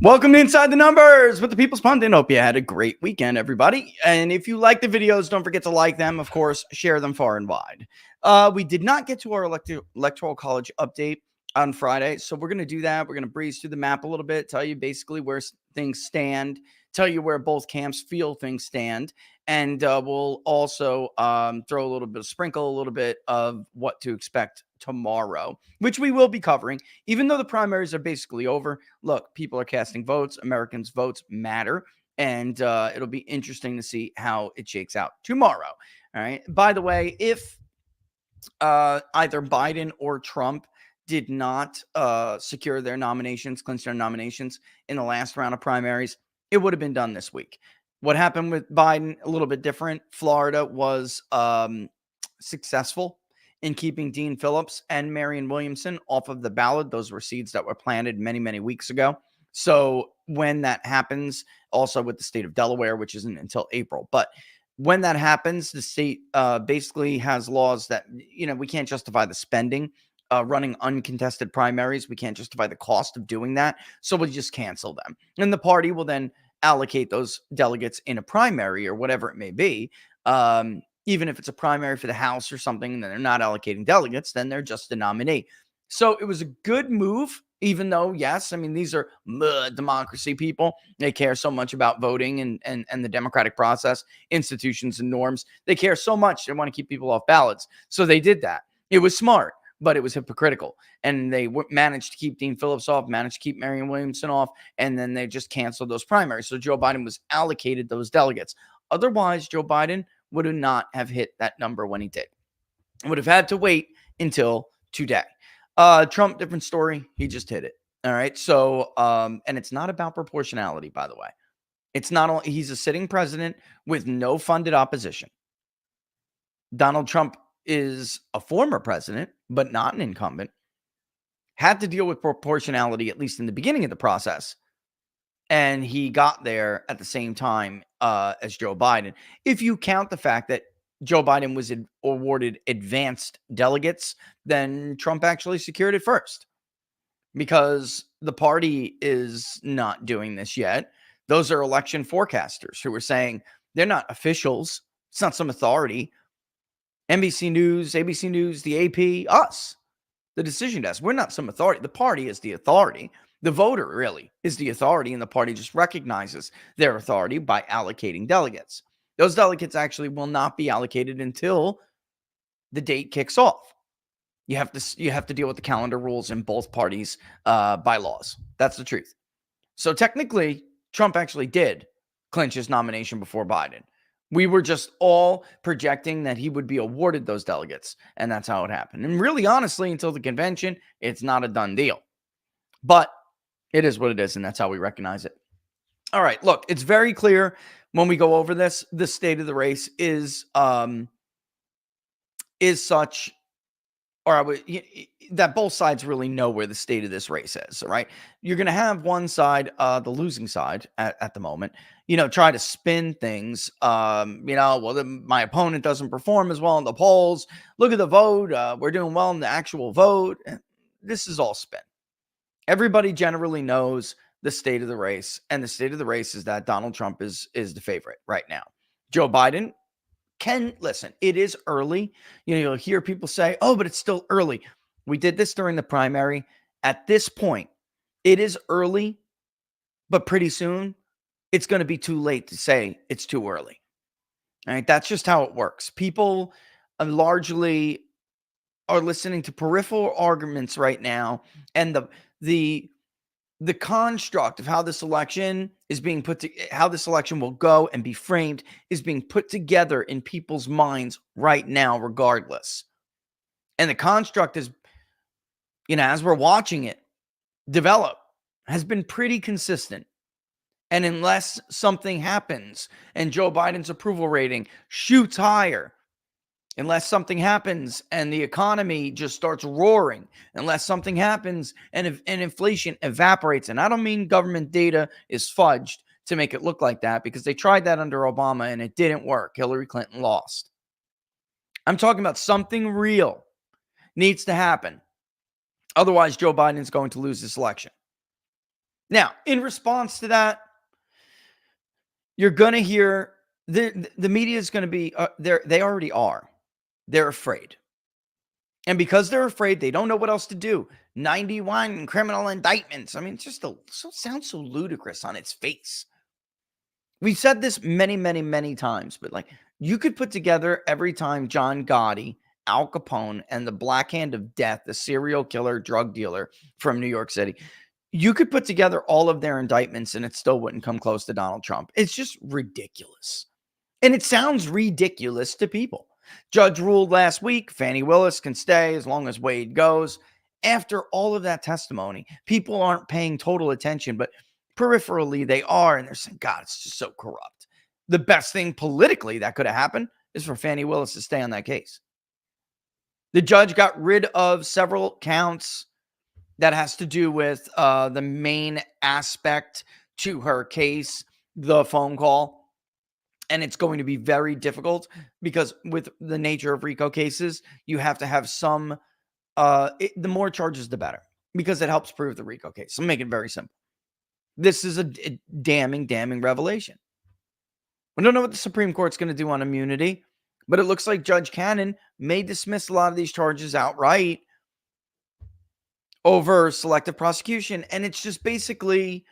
Welcome to Inside the Numbers with the People's Pundit. Hope you had a great weekend, everybody. And if you like the videos, don't forget to like them. Of course, share them far and wide. We did not get to our Electoral College update on Friday, so we're going to do that. We're going to breeze through the map a little bit, tell you basically where things stand, tell you where both camps feel things stand, and we'll also throw a little bit of sprinkle, a little bit of what to expect tomorrow, which we will be covering, even though the primaries are basically over. Look, people are casting votes. Americans' votes matter. And it'll be interesting to see how it shakes out tomorrow. All right. By the way, if either Biden or Trump did not secure their nominations, clinch their nominations in the last round of primaries, it would have been done this week. What happened with Biden, a little bit different. Florida was successful in keeping Dean Phillips and Marianne Williamson off of the ballot. Those were seeds that were planted many, many weeks ago. So when that happens, also with the state of Delaware, which isn't until April, but when that happens, the state basically has laws that, we can't justify the spending running uncontested primaries. We can't justify the cost of doing that. So we'll just cancel them. And the party will then allocate those delegates in a primary or whatever it may be. Even if it's a primary for the House or something, then they're not allocating delegates, then they're just a nominee. So it was a good move, even though, yes, I mean, these are democracy people. They care so much about voting and the democratic process, institutions and norms. They care so much. They want to keep people off ballots. So they did that. It was smart, but it was hypocritical. And they managed to keep Dean Phillips off, managed to keep Marianne Williamson off, and then they just canceled those primaries. So Joe Biden was allocated those delegates. Otherwise, Joe Biden would not have hit that number when he did. Would have had to wait until today. Trump, different story. He just hit it. All right. So, and it's not about proportionality, by the way. It's not, he's a sitting president with no funded opposition. Donald Trump is a former president, but not an incumbent. Had to deal with proportionality, at least in the beginning of the process. And he got there at the same time as Joe Biden. If you count the fact that Joe Biden was awarded advanced delegates, then Trump actually secured it first, because the party is not doing this yet. Those are election forecasters who are saying they're not officials. It's not some authority. NBC News, ABC News, the AP, us, the decision desk. We're not some authority. The party is the authority. The voter really is the authority, and the party just recognizes their authority by allocating delegates. Those delegates actually will not be allocated until the date kicks off. You have to deal with the calendar rules in both parties' bylaws. That's the truth. So technically, Trump actually did clinch his nomination before Biden. We were just all projecting that he would be awarded those delegates, and that's how it happened. And really, honestly, until the convention, it's not a done deal. But it is what it is, and that's how we recognize it. All right, look, it's very clear when we go over this, the state of the race is such, or that both sides really know where the state of this race is, right? You're going to have one side, the losing side at the moment, try to spin things. My opponent doesn't perform as well in the polls. Look at the vote. We're doing well in the actual vote. This is all spin. Everybody generally knows the state of the race, and the state of the race is that Donald Trump is the favorite right now. Joe Biden listen, it is early. You'll hear people say, oh, but it's still early. We did this during the primary. At this point, it is early, but pretty soon it's going to be too late to say it's too early. All right, that's just how it works. People largely are listening to peripheral arguments right now, and the construct of how this election is being how this election will go and be framed is being put together in people's minds right now, regardless. And the construct is, as we're watching it develop, has been pretty consistent. And unless something happens and Joe Biden's approval rating shoots higher, unless something happens and the economy just starts roaring, unless something happens and inflation evaporates, and I don't mean government data is fudged to make it look like that, because they tried that under Obama and it didn't work. Hillary Clinton lost. I'm talking about something real needs to happen Otherwise, Joe Biden is going to lose this election. Now, in response to that, you're going to hear the media is going to be, they already are. They're afraid. And because they're afraid, they don't know what else to do. 91 criminal indictments. I mean, it just sounds so ludicrous on its face. We've said this many, many, many times, but like you could put together every time John Gotti, Al Capone, and the Black Hand of Death, the serial killer drug dealer from New York City, you could put together all of their indictments and it still wouldn't come close to Donald Trump. It's just ridiculous. And it sounds ridiculous to people. Judge ruled last week, Fani Willis can stay as long as Wade goes. After all of that testimony, people aren't paying total attention, but peripherally they are, and they're saying, God, it's just so corrupt. The best thing politically that could have happened is for Fani Willis to stay on that case. The judge got rid of several counts that has to do with the main aspect to her case, the phone call. And it's going to be very difficult because with the nature of RICO cases, you have to have some, the more charges, the better, because it helps prove the RICO case. So make it very simple. This is a damning, damning revelation. We don't know what the Supreme Court's going to do on immunity, but it looks like Judge Cannon may dismiss a lot of these charges outright over selective prosecution. And it's just basically,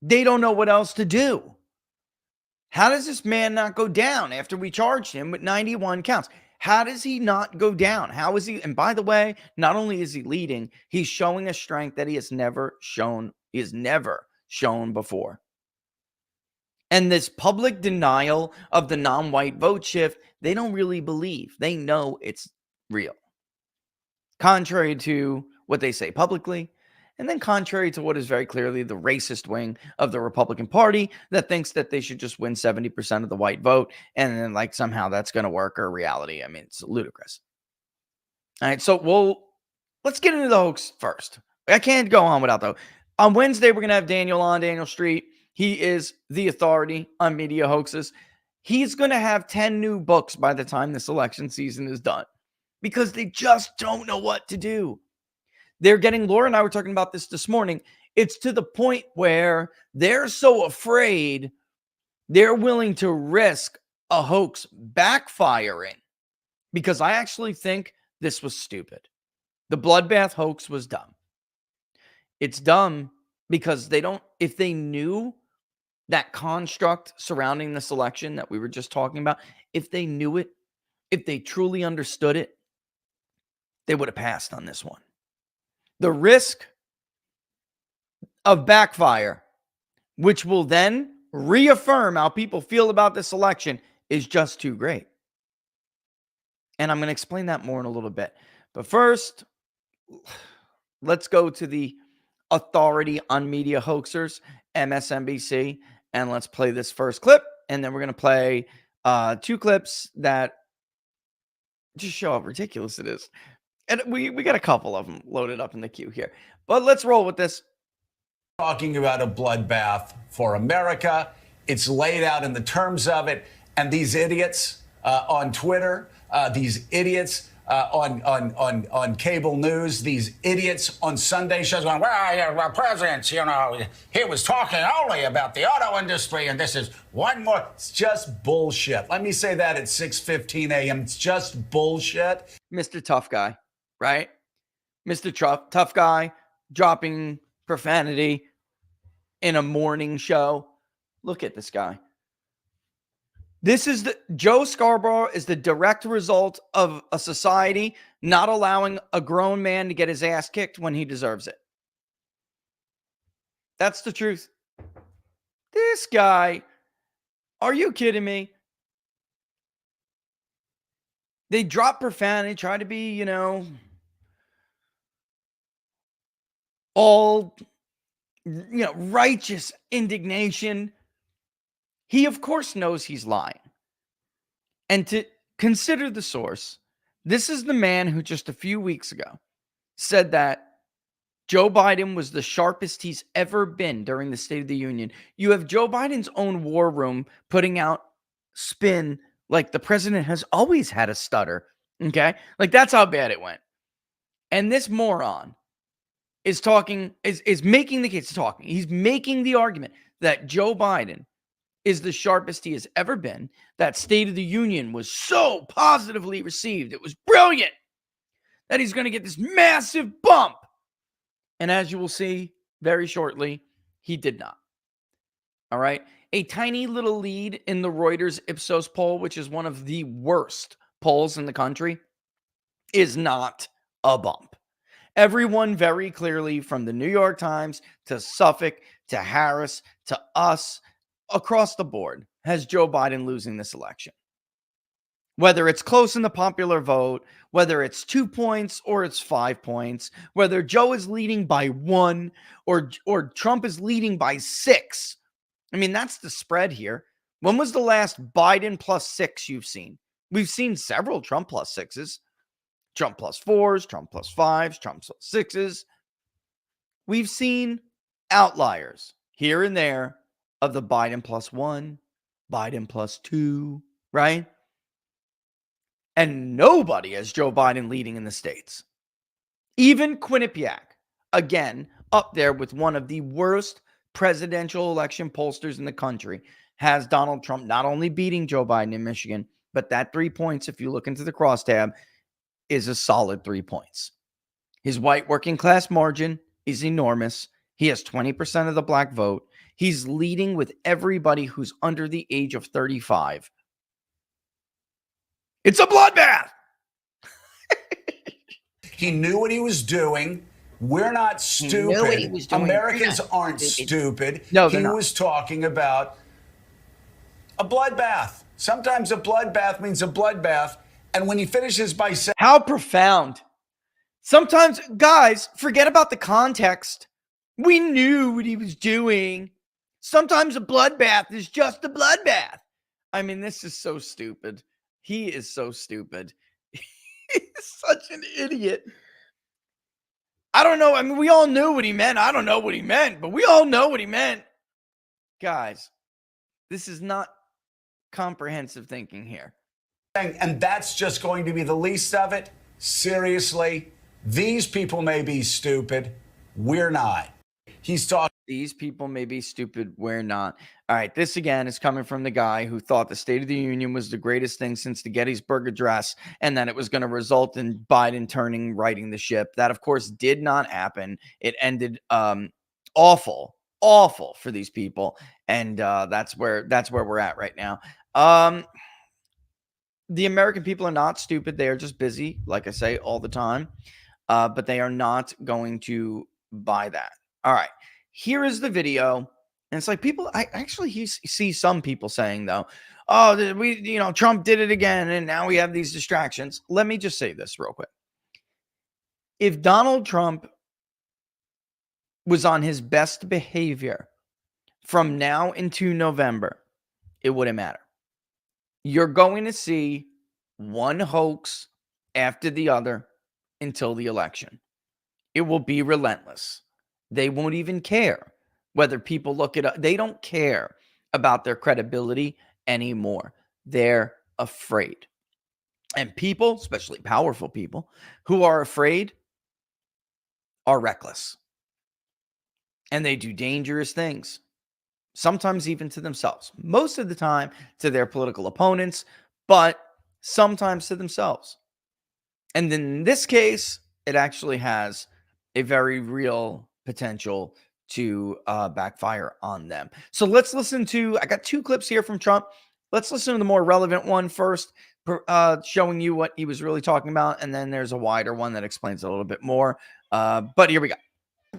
they don't know what else to do. How does this man not go down after we charged him with 91 counts? How does he not go down? How is he? And by the way, not only is he leading, he's showing a strength that he has never shown before. And this public denial of the non-white vote shift, they don't really believe. They know it's real. Contrary to what they say publicly, and then contrary to what is very clearly the racist wing of the Republican Party that thinks that they should just win 70% of the white vote, and then like somehow that's going to work, or reality. I mean, it's ludicrous. All right, so let's get into the hoax first. I can't go on without though. On Wednesday, we're going to have Daniel Street. He is the authority on media hoaxes. He's going to have 10 new books by the time this election season is done because they just don't know what to do. They're getting, Laura and I were talking about this morning. It's to the point where they're so afraid they're willing to risk a hoax backfiring, because I actually think this was stupid. The bloodbath hoax was dumb. It's dumb because if they knew that construct surrounding this election that we were just talking about, if they knew it, if they truly understood it, they would have passed on this one. The risk of backfire, which will then reaffirm how people feel about this election, is just too great. And I'm going to explain that more in a little bit. But first, let's go to the authority on media hoaxers, MSNBC, and let's play this first clip. And then we're going to play 2 clips that just show how ridiculous it is. And we got a couple of them loaded up in the queue here. But let's roll with this. Talking about a bloodbath for America. It's laid out in the terms of it. And these idiots on Twitter, these idiots on cable news, these idiots on Sunday shows going, well, president, he was talking only about the auto industry, and this is one more. It's just bullshit. Let me say that at 6:15 a.m. It's just bullshit. Mr. Tough Guy, right? Mr. Tough Guy dropping profanity in a morning show. Look at this guy. Joe Scarborough is the direct result of a society not allowing a grown man to get his ass kicked when he deserves it. That's the truth. This guy, are you kidding me? They drop profanity, try to be, all, righteous indignation. He, of course, knows he's lying. And to consider the source, this is the man who just a few weeks ago said that Joe Biden was the sharpest he's ever been during the State of the Union. You have Joe Biden's own war room putting out spin like the president has always had a stutter. Okay? Like that's how bad it went. And this moron is making the case, he's making the argument that Joe Biden is the sharpest he has ever been. That State of the Union was so positively received. It was brilliant. That he's going to get this massive bump. And as you will see very shortly, he did not. All right. A tiny little lead in the Reuters Ipsos poll, which is one of the worst polls in the country, is not a bump. Everyone very clearly, from the New York Times to Suffolk to Harris to us, across the board, has Joe Biden losing this election. Whether it's close in the popular vote, whether it's 2 points or it's 5 points, whether Joe is leading by 1 or Trump is leading by 6. I mean, that's the spread here. When was the last Biden plus 6 you've seen? We've seen several Trump plus 6s. Trump plus 4s, Trump plus 5s, Trump plus 6s. We've seen outliers here and there of the Biden plus 1, Biden plus 2, right? And nobody has Joe Biden leading in the states. Even Quinnipiac, again, up there with one of the worst presidential election pollsters in the country, has Donald Trump not only beating Joe Biden in Michigan, but that 3 points, if you look into the crosstab, is a solid 3 points. His white working class margin is enormous. He has 20% of the black vote. He's leading with everybody who's under the age of 35. It's a bloodbath. He knew what he was doing. We're not stupid. Americans aren't stupid. No, he was talking about a bloodbath. Sometimes a bloodbath means a bloodbath. And when he finishes by saying, how profound. Sometimes, guys, forget about the context. We knew what he was doing. Sometimes a bloodbath is just a bloodbath. I mean, this is so stupid. He is so stupid. He's such an idiot. I don't know. I mean, we all knew what he meant. I don't know what he meant, but we all know what he meant. Guys, this is not comprehensive thinking here. and that's just going to be the least of it. Seriously, these people may be stupid. We're not. He's talking. These people may be stupid. We're not. All right. This again is coming from the guy who thought the State of the Union was the greatest thing since the Gettysburg Address and that it was going to result in Biden righting the ship. That, of course, did not happen. It ended awful for these people. And that's where we're at right now. The American people are not stupid. They are just busy, like I say all the time. But they are not going to buy that. All right. Here is the video. And it's like people, I actually see some people saying, though, oh, Trump did it again. And now we have these distractions. Let me just say this real quick. If Donald Trump was on his best behavior from now into November, it wouldn't matter. You're going to see one hoax after the other until the election. It will be relentless. They won't even care whether people look it up. They don't care about their credibility anymore. They're afraid. And people, especially powerful people, who are afraid are reckless. And they do dangerous things. Sometimes even to themselves. Most of the time to their political opponents, but sometimes to themselves. And in this case, it actually has a very real potential to backfire on them. So let's listen to, I got 2 clips here from Trump. Let's listen to the more relevant one first, showing you what he was really talking about. And then there's a wider one that explains a little bit more. But here we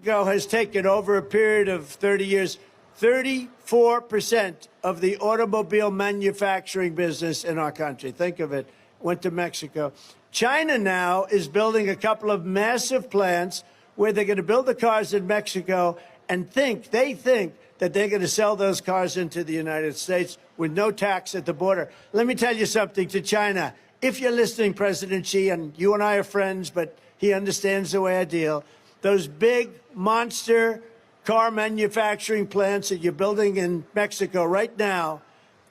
go. Has taken over a period of 30 years, 34% of the automobile manufacturing business in our country. Think of it. Went to Mexico. China now is building a couple of massive plants where they're going to build the cars in Mexico and they think that they're going to sell those cars into the United States with no tax at the border. Let me tell you something to China. If you're listening, President Xi, and you and I are friends, but he understands the way I deal, those big monster car manufacturing plants that you're building in Mexico right now,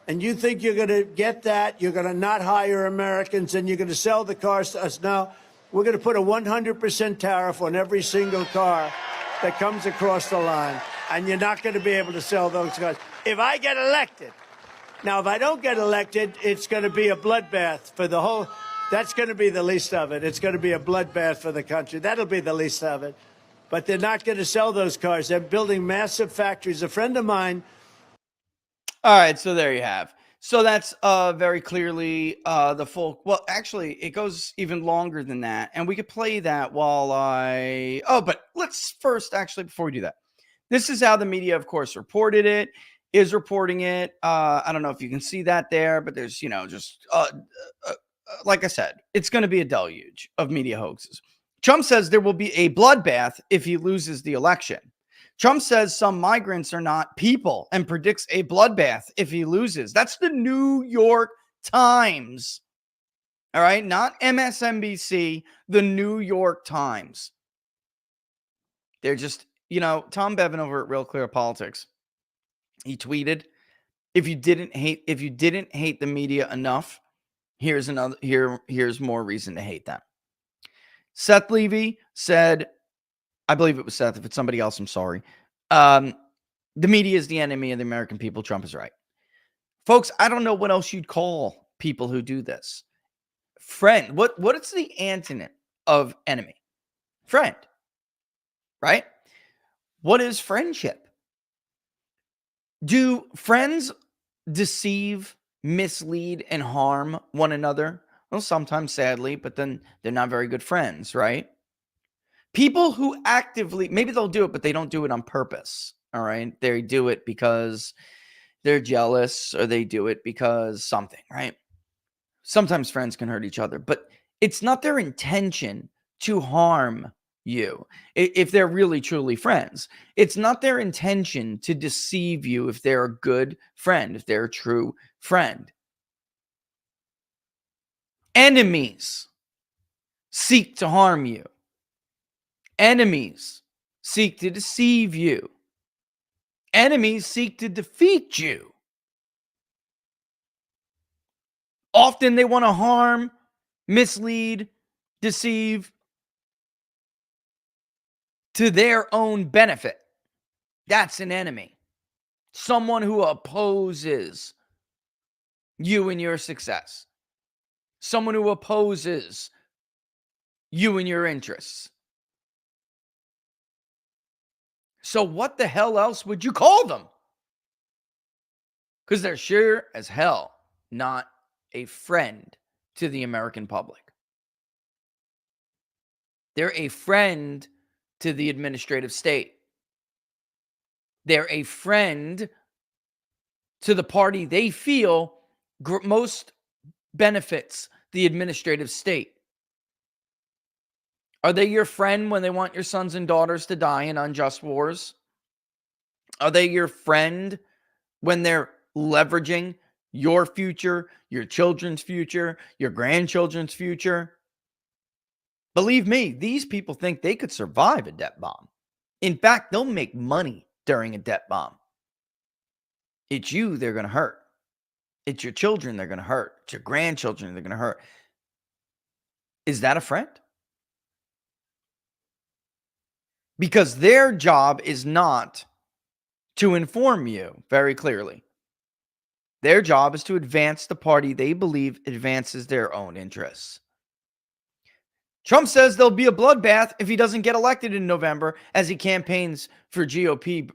and you think you're going to get that, you're going to not hire Americans, and you're going to sell the cars to us now, We're going to put a 100% tariff on every single car that comes across the line, and you're not going to be able to sell those cars. If I get elected, now, if I don't get elected, it's going to be a bloodbath for the whole. That's going to be the least of it. It's going to be a bloodbath for the country. That'll be the least of it. But they're not going to sell those cars. They're building massive factories. A friend of mine. All right, so there you have. So that's very clearly the full. Well, actually, it goes even longer than that, and we could play that while I. Oh, but let's first actually before we do that, this is how the media, of course, reported it. Is reporting it. I don't know if you can see that there, but there's just like I said, it's going to be a deluge of media hoaxes. Trump says there will be a bloodbath if he loses the election. Trump says some migrants are not people and predicts a bloodbath if he loses. That's the New York Times. All right, not MSNBC, the New York Times. They're just, Tom Bevan over at Real Clear Politics. He tweeted, if you didn't hate the media enough, here's more reason to hate them. Seth Levy said, I believe it was Seth. If it's somebody else, I'm sorry. The media is the enemy of the American people. Trump is right. Folks, I don't know what else you'd call people who do this. Friend. What is the antonym of enemy? Friend. Right? What is friendship? Do friends deceive, mislead, and harm one another? Well, sometimes, sadly, but then they're not very good friends, right? People who actively, maybe they'll do it, but they don't do it on purpose, all right? They do it because they're jealous or they do it because something, right? Sometimes friends can hurt each other, but it's not their intention to harm you if they're really truly friends. It's not their intention to deceive you if they're a good friend, if they're a true friend. Enemies seek to harm you. Enemies seek to deceive you. Enemies seek to defeat you. Often they want to harm, mislead, deceive to their own benefit. That's an enemy. Someone who opposes you and your success. Someone who opposes you and your interests. So what the hell else would you call them? Because they're sure as hell not a friend to the American public. They're a friend to the administrative state. They're a friend to the party they feel most benefits the administrative state. Are they your friend when they want your sons and daughters to die in unjust wars? Are they your friend when they're leveraging your future, your children's future, your grandchildren's future? Believe me, these people think they could survive a debt bomb. In fact, they'll make money during a debt bomb. It's you they're going to hurt. It's your children they're going to hurt. It's your grandchildren they're going to hurt. Is that a friend? Because their job is not to inform you very clearly. Their job is to advance the party they believe advances their own interests. Trump says there'll be a bloodbath if he doesn't get elected in November as he campaigns for GOP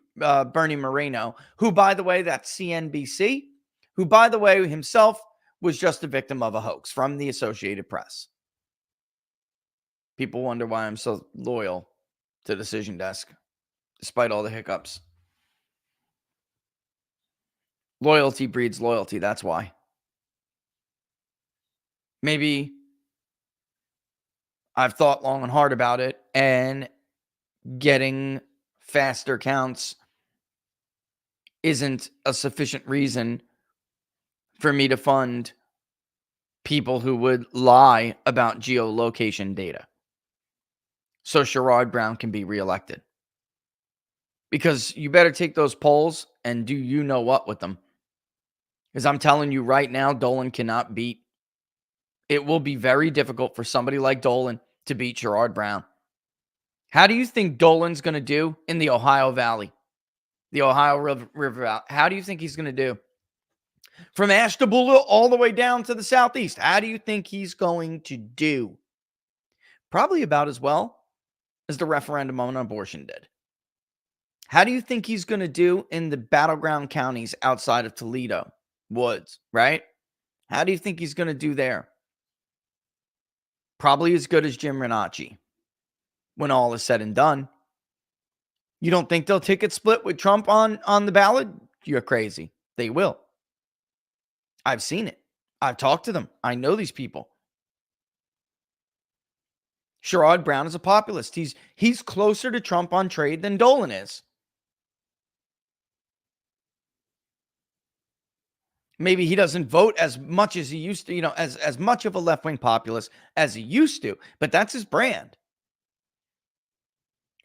Bernie Moreno, who, by the way, that's CNBC, who, by the way, himself was just a victim of a hoax from the Associated Press. People wonder why I'm so loyal to Decision Desk, despite all the hiccups. Loyalty breeds loyalty, that's why. Maybe I've thought long and hard about it, and getting faster counts isn't a sufficient reason for me to fund people who would lie about geolocation data so Sherrod Brown can be reelected. Because you better take those polls and do you know what with them. Because I'm telling you right now, Dolan cannot beat. It will be very difficult for somebody like Dolan to beat Sherrod Brown. How do you think Dolan's going to do in the Ohio Valley? The Ohio River Valley. How do you think he's going to do? From Ashtabula all the way down to the southeast. How do you think he's going to do? Probably about as well as the referendum on abortion did. How do you think he's going to do in the battleground counties outside of Toledo, Woods, right? How do you think he's going to do there? Probably as good as Jim Renacci when all is said and done. You don't think they'll ticket split with Trump on the ballot? You're crazy. They will. I've seen it. I've talked to them. I know these people. Sherrod Brown is a populist. He's closer to Trump on trade than Dolan is. Maybe he doesn't vote as much as he used to, as much of a left-wing populist as he used to, but that's his brand.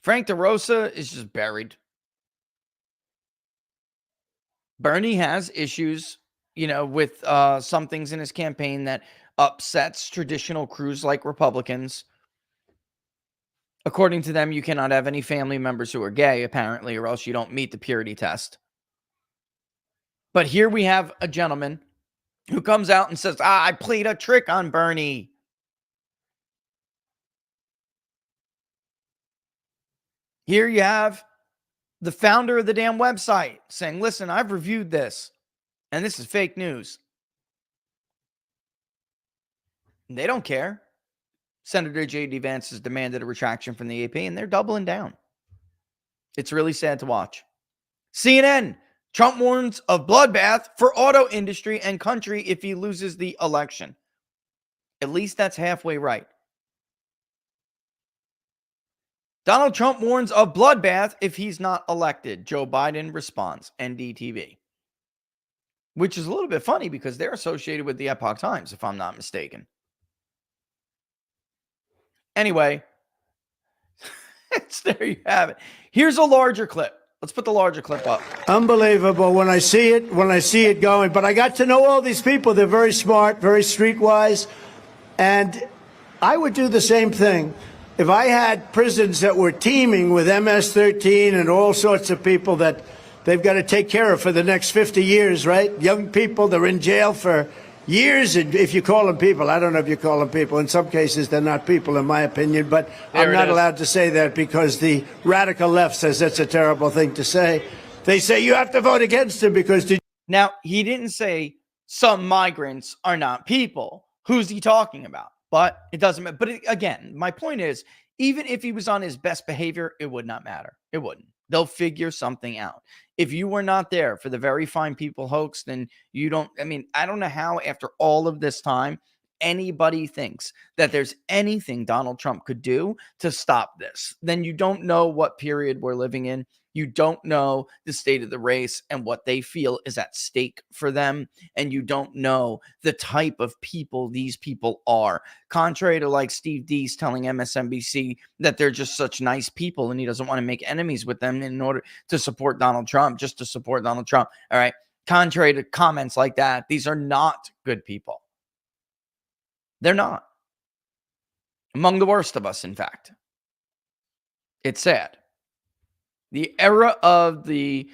Frank DeRosa is just buried. Bernie has issues, with some things in his campaign that upsets traditional crews like Republicans. According to them, you cannot have any family members who are gay, apparently, or else you don't meet the purity test. But here we have a gentleman who comes out and says, I played a trick on Bernie. Here you have the founder of the damn website saying, listen, I've reviewed this, and this is fake news. And they don't care. Senator J.D. Vance has demanded a retraction from the AP, and they're doubling down. It's really sad to watch. CNN, Trump warns of bloodbath for auto industry and country if he loses the election. At least that's halfway right. Donald Trump warns of bloodbath if he's not elected. Joe Biden responds, NDTV. Which is a little bit funny because they're associated with the Epoch Times, if I'm not mistaken. Anyway, there you have it. Here's a larger clip. Let's put the larger clip up. Unbelievable when I see it going. But I got to know all these people. They're very smart, very streetwise. And I would do the same thing. If I had prisons that were teeming with MS-13 and all sorts of people that they've got to take care of for the next 50 years, right? Young people, they're in jail for years, and if you call them people, I don't know if you call them people. In some cases, they're not people, in my opinion, but I'm not allowed to say that because the radical left says that's a terrible thing to say. They say you have to vote against him because... Now, he didn't say some migrants are not people. Who's he talking about? But it doesn't matter. But again, my point is, even if he was on his best behavior, it would not matter. It wouldn't. They'll figure something out. If you were not there for the very fine people hoax, then you don't, I don't know how after all of this time, anybody thinks that there's anything Donald Trump could do to stop this. Then you don't know what period we're living in. You don't know the state of the race and what they feel is at stake for them. And you don't know the type of people these people are. Contrary to like Steve Deese telling MSNBC that they're just such nice people and he doesn't want to make enemies with them in order to support Donald Trump, just to support Donald Trump. All right. Contrary to comments like that, these are not good people. They're not. Among the worst of us, in fact. It's sad. The era of the,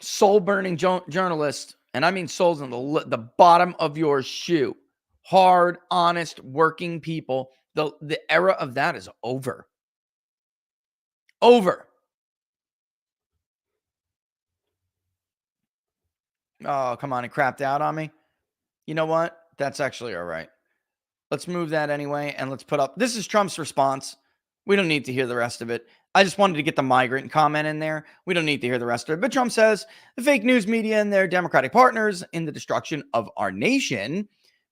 soul-burning journalist, and I mean souls in the bottom of your shoe, hard, honest, working people, the era of that is over. Over. Oh, come on, it crapped out on me. You know what? That's actually all right. Let's move that anyway, and let's put up, this is Trump's response. We don't need to hear the rest of it. I just wanted to get the migrant comment in there. We don't need to hear the rest of it. But Trump says the fake news media and their Democratic partners in the destruction of our nation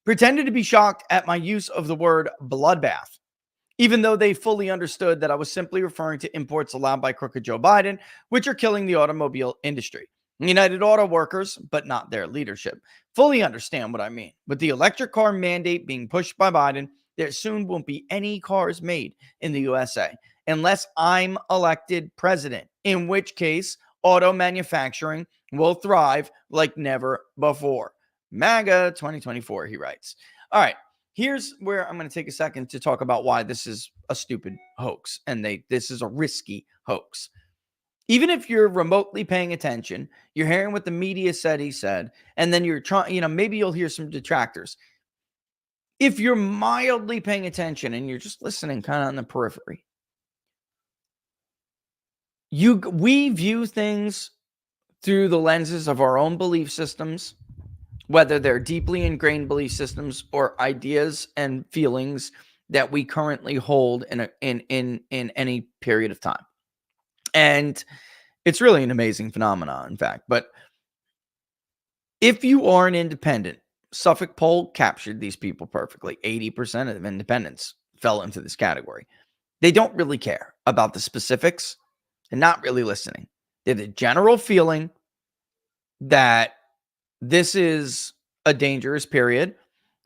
pretended to be shocked at my use of the word bloodbath, even though they fully understood that I was simply referring to imports allowed by crooked Joe Biden, which are killing the automobile industry. United Auto Workers, but not their leadership, fully understand what I mean. With the electric car mandate being pushed by Biden, there soon won't be any cars made in the USA unless I'm elected president, in which case auto manufacturing will thrive like never before. MAGA 2024, he writes. All right. Here's where I'm going to take a second to talk about why this is a stupid hoax and this is a risky hoax. Even if you're remotely paying attention, you're hearing what the media said he said, and then you're trying, maybe you'll hear some detractors. If you're mildly paying attention and you're just listening kind of on the periphery, we view things through the lenses of our own belief systems, whether they're deeply ingrained belief systems or ideas and feelings that we currently hold in any period of time. And it's really an amazing phenomenon, in fact. But if you are an independent, Suffolk poll captured these people perfectly. 80% of independents fell into this category. They don't really care about the specifics and not really listening. They have a general feeling that this is a dangerous period.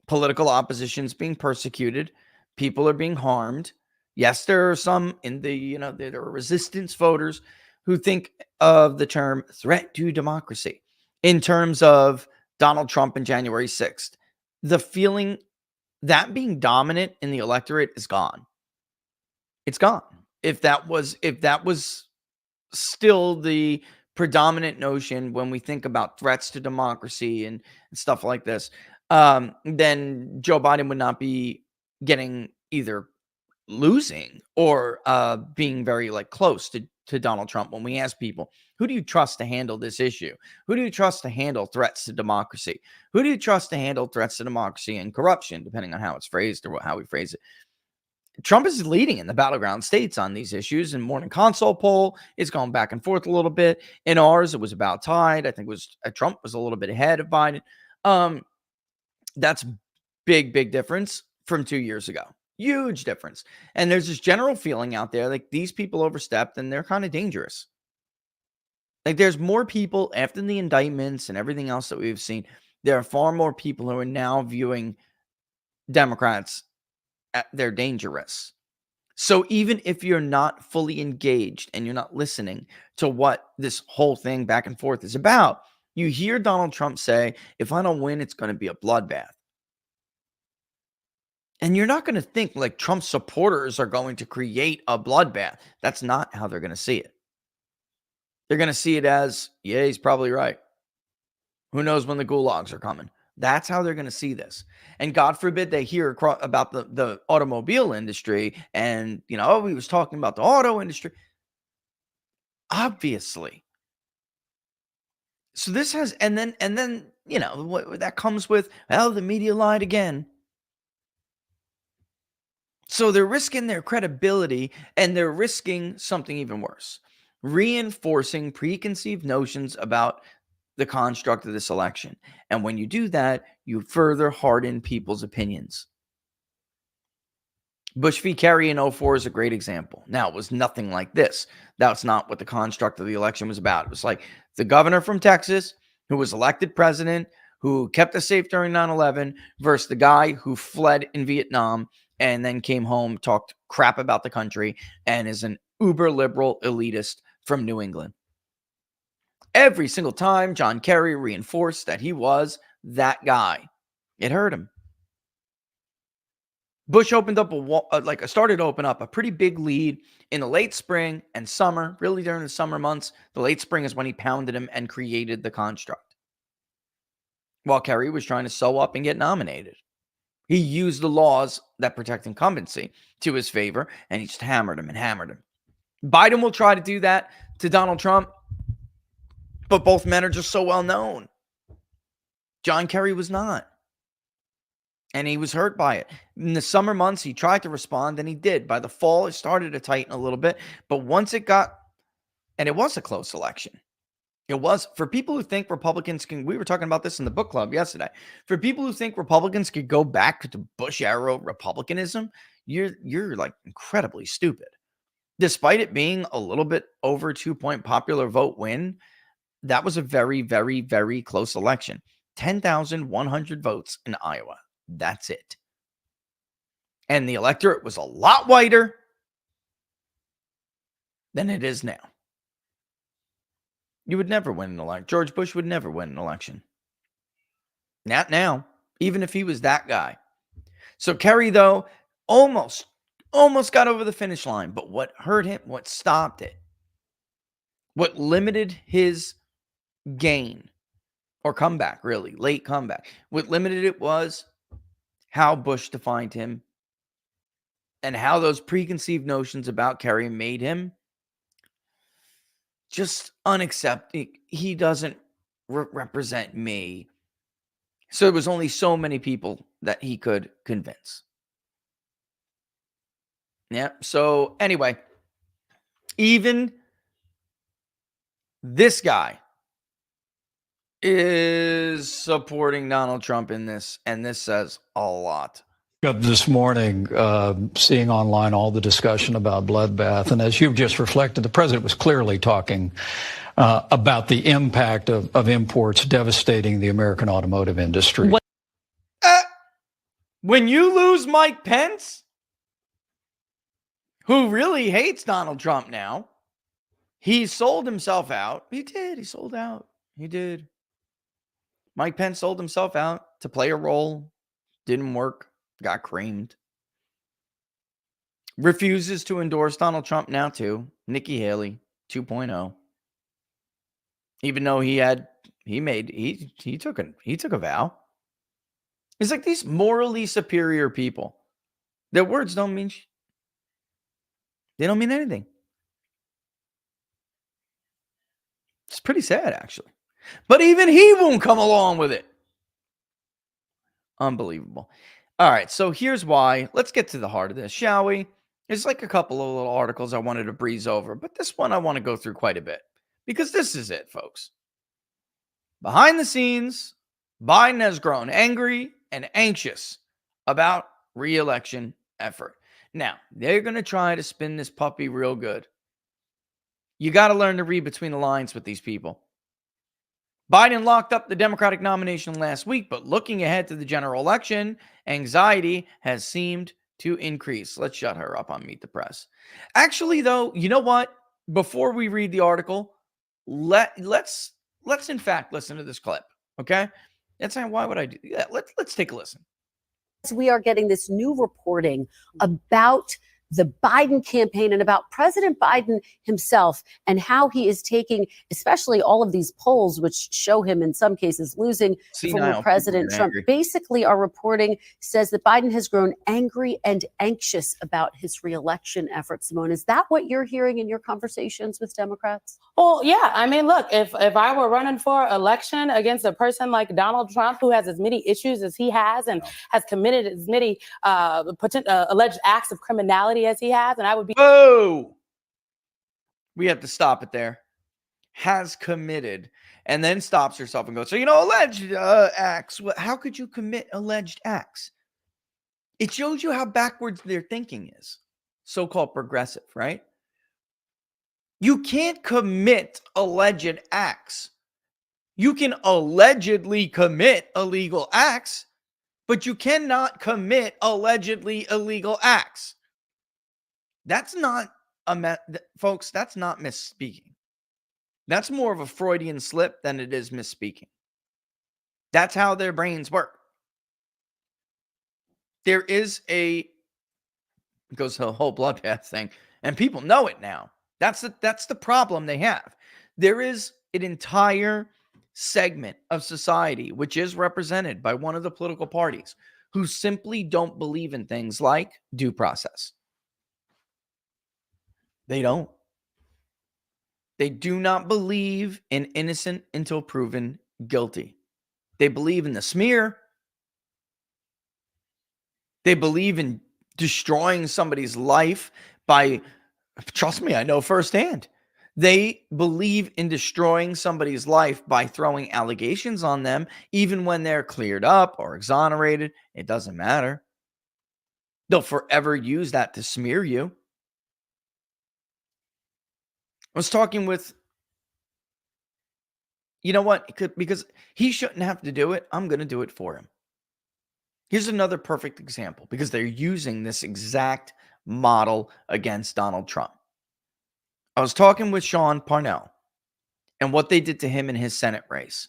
Political opposition is being persecuted. People are being harmed. Yes, there are some in there are resistance voters who think of the term threat to democracy in terms of Donald Trump and January 6th. The feeling that being dominant in the electorate is gone. It's gone. If that was still the predominant notion when we think about threats to democracy and stuff like this, then Joe Biden would not be getting either losing or being very close to Donald Trump. When we ask people, who do you trust to handle this issue? Who do you trust to handle threats to democracy? Who do you trust to handle threats to democracy and corruption, depending on how it's phrased or how we phrase it? Trump is leading in the battleground states on these issues. In Morning Consult poll, it's gone back and forth a little bit. In ours, it was about tied. I think it was Trump was a little bit ahead of Biden. That's big difference from 2 years ago. Huge difference. And there's this general feeling out there like these people overstepped and they're kind of dangerous. Like there's more people after the indictments and everything else that we've seen. There are far more people who are now viewing Democrats they're dangerous. So even if you're not fully engaged and you're not listening to what this whole thing back and forth is about, you hear Donald Trump say, if I don't win, it's going to be a bloodbath. And you're not going to think like Trump supporters are going to create a bloodbath. That's not how they're going to see it. They're going to see it as, yeah, he's probably right. Who knows when the gulags are coming? That's how they're going to see this. And God forbid they hear about the automobile industry and, he was talking about the auto industry. Obviously. So this has, and then, what that comes with, the media lied again. So they're risking their credibility and they're risking something even worse, reinforcing preconceived notions about the construct of this election. And when you do that, you further harden people's opinions. Bush v. Kerry in 2004 is a great example. Now, it was nothing like this. That's not what the construct of the election was about. It was like the governor from Texas who was elected president, who kept us safe during 9/11 versus the guy who fled in Vietnam and then came home, talked crap about the country, and is an uber liberal elitist from New England. Every single time, John Kerry reinforced that he was that guy. It hurt him. Bush opened up started to open up a pretty big lead in the late spring and summer, really during the summer months. The late spring is when he pounded him and created the construct. While Kerry was trying to sew up and get nominated. He used the laws that protect incumbency to his favor, and he just hammered him. Biden will try to do that to Donald Trump. But both men are just so well known. John Kerry was not. And he was hurt by it. In the summer months, he tried to respond, and he did. By the fall, it started to tighten a little bit. But once it got, and it was a close election. It was, for people who think Republicans can, we were talking about this in the book club yesterday. For people who think Republicans could go back to Bush era Republicanism, you're like incredibly stupid. Despite it being a little bit over 2-point popular vote win, that was a very, very, very close election. 10,100 votes in Iowa. That's it. And the electorate was a lot whiter than it is now. You would never win an election. George Bush would never win an election. Not now, even if he was that guy. So Kerry, though, almost got over the finish line. But what hurt him, what stopped it, what limited his gain or comeback, really, late comeback, what limited it was how Bush defined him and how those preconceived notions about Kerry made him just unacceptable. He doesn't represent me. So it was only so many people that he could convince. Yeah. So anyway, even this guy is supporting Donald Trump in this, and this says a lot. Up this morning, seeing online all the discussion about bloodbath, and as you've just reflected, the president was clearly talking about the impact of imports devastating the American automotive industry. When you lose Mike Pence, who really hates Donald Trump now, he sold himself out. He did. He sold out. He did. Mike Pence sold himself out to play a role. Didn't work. Got creamed. Refuses to endorse Donald Trump now too. Nikki Haley 2.0. Even though he took a vow. It's like these morally superior people. Their words don't mean they don't mean anything. It's pretty sad, actually. But even he won't come along with it. Unbelievable. All right, so here's why. Let's get to the heart of this, shall we? There's like a couple of little articles I wanted to breeze over, but this one I want to go through quite a bit because this is it, folks. Behind the scenes, Biden has grown angry and anxious about re-election effort. Now, they're going to try to spin this puppy real good. You got to learn to read between the lines with these people. Biden locked up the Democratic nomination last week, but looking ahead to the general election, anxiety has seemed to increase. Let's shut her up on Meet the Press. Actually, though, you know what? Before we read the article, let's in fact listen to this clip. Okay? That's not, why would I do that? Let's take a listen. We are getting this new reporting about the Biden campaign and about President Biden himself and how he is taking, especially all of these polls, which show him in some cases losing former President Trump, basically our reporting says that Biden has grown angry and anxious about his reelection efforts. Simone, is that what you're hearing in your conversations with Democrats? Well, yeah. I mean, look, if I were running for election against a person like Donald Trump, who has as many issues as he has and has committed as many alleged acts of criminality as he has, and I would be. Whoa! We have to stop it there. Has committed, and then stops herself and goes, so, alleged acts. How could you commit alleged acts? It shows you how backwards their thinking is. So-called progressive, right? You can't commit alleged acts. You can allegedly commit illegal acts, but you cannot commit allegedly illegal acts. That's not folks, that's not misspeaking. That's more of a Freudian slip than it is misspeaking. That's how their brains work. There is it goes to the whole bloodbath thing, and people know it now. That's the problem they have. There is an entire segment of society, which is represented by one of the political parties, who simply don't believe in things like due process. They don't. They do not believe in innocent until proven guilty. They believe in the smear. They believe in destroying somebody's life by, trust me, I know firsthand. They believe in destroying somebody's life by throwing allegations on them, even when they're cleared up or exonerated. It doesn't matter. They'll forever use that to smear you. I was talking with, because he shouldn't have to do it, I'm going to do it for him. Here's another perfect example, because they're using this exact model against Donald Trump. I was talking with Sean Parnell and what they did to him in his Senate race.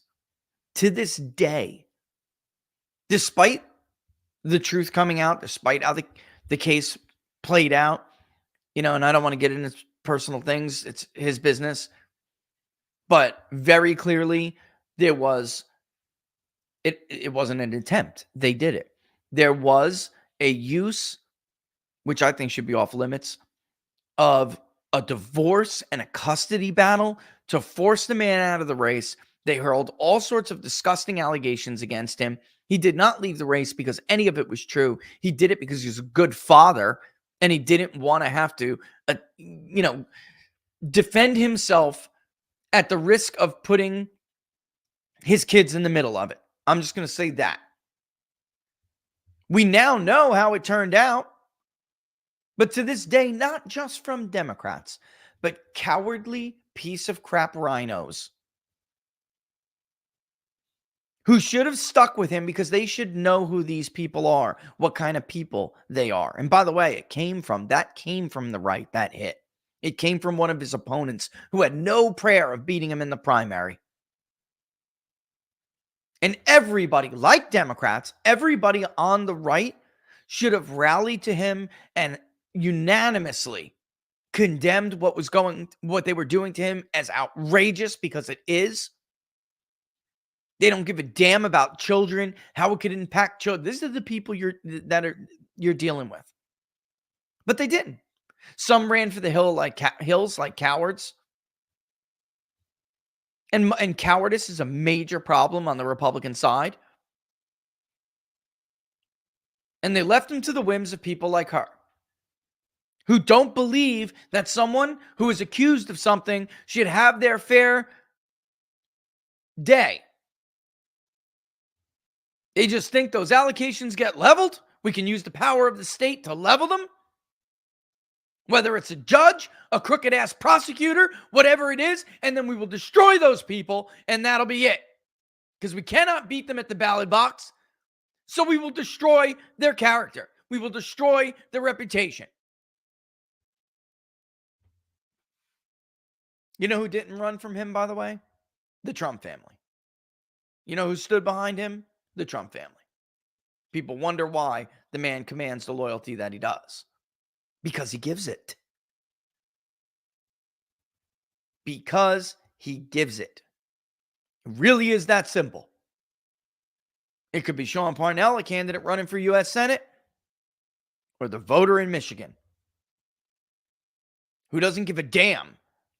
To this day, despite the truth coming out, despite how the case played out. And I don't want to get into personal things. It's his business. But very clearly, there was, it wasn't an attempt. They did it. There was a use, which I think should be off limits, of a divorce and a custody battle to force the man out of the race. They hurled all sorts of disgusting allegations against him. He did not leave the race because any of it was true. He did it because he was a good father, and he didn't want to have to, defend himself at the risk of putting his kids in the middle of it. I'm just going to say that. We now know how it turned out. But to this day, not just from Democrats, but cowardly piece of crap rhinos who should have stuck with him because they should know who these people are, what kind of people they are. And by the way, that came from the right, that hit. It came from one of his opponents who had no prayer of beating him in the primary. And everybody, like Democrats, everybody on the right should have rallied to him and unanimously condemned what they were doing to him as outrageous, because it is. They don't give a damn about children, how it could impact children. These are the people you're dealing with. But they didn't. Some ran for the hills like cowards. And cowardice is a major problem on the Republican side. And they left him to the whims of people like her, who don't believe that someone who is accused of something should have their fair day. They just think those allocations get leveled. We can use the power of the state to level them. Whether it's a judge, a crooked-ass prosecutor, whatever it is, and then we will destroy those people, and that'll be it. Because we cannot beat them at the ballot box, so we will destroy their character. We will destroy their reputation. You know who didn't run from him, by the way? The Trump family. You know who stood behind him? The Trump family. People wonder why the man commands the loyalty that he does. Because he gives it. Because he gives it. It really is that simple. It could be Sean Parnell, a candidate running for U.S. Senate, or the voter in Michigan who doesn't give a damn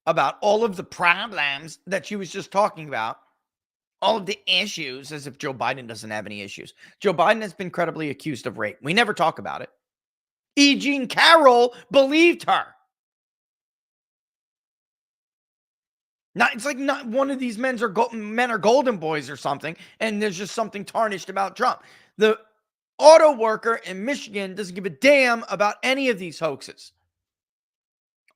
about all of the problems that she was just talking about, all of the issues, as if Joe Biden doesn't have any issues. Joe Biden has been credibly accused of rape. We never talk about it. E. Jean Carroll believed her. It's like not one of these men are golden boys or something, and there's just something tarnished about Trump. The auto worker in Michigan doesn't give a damn about any of these hoaxes.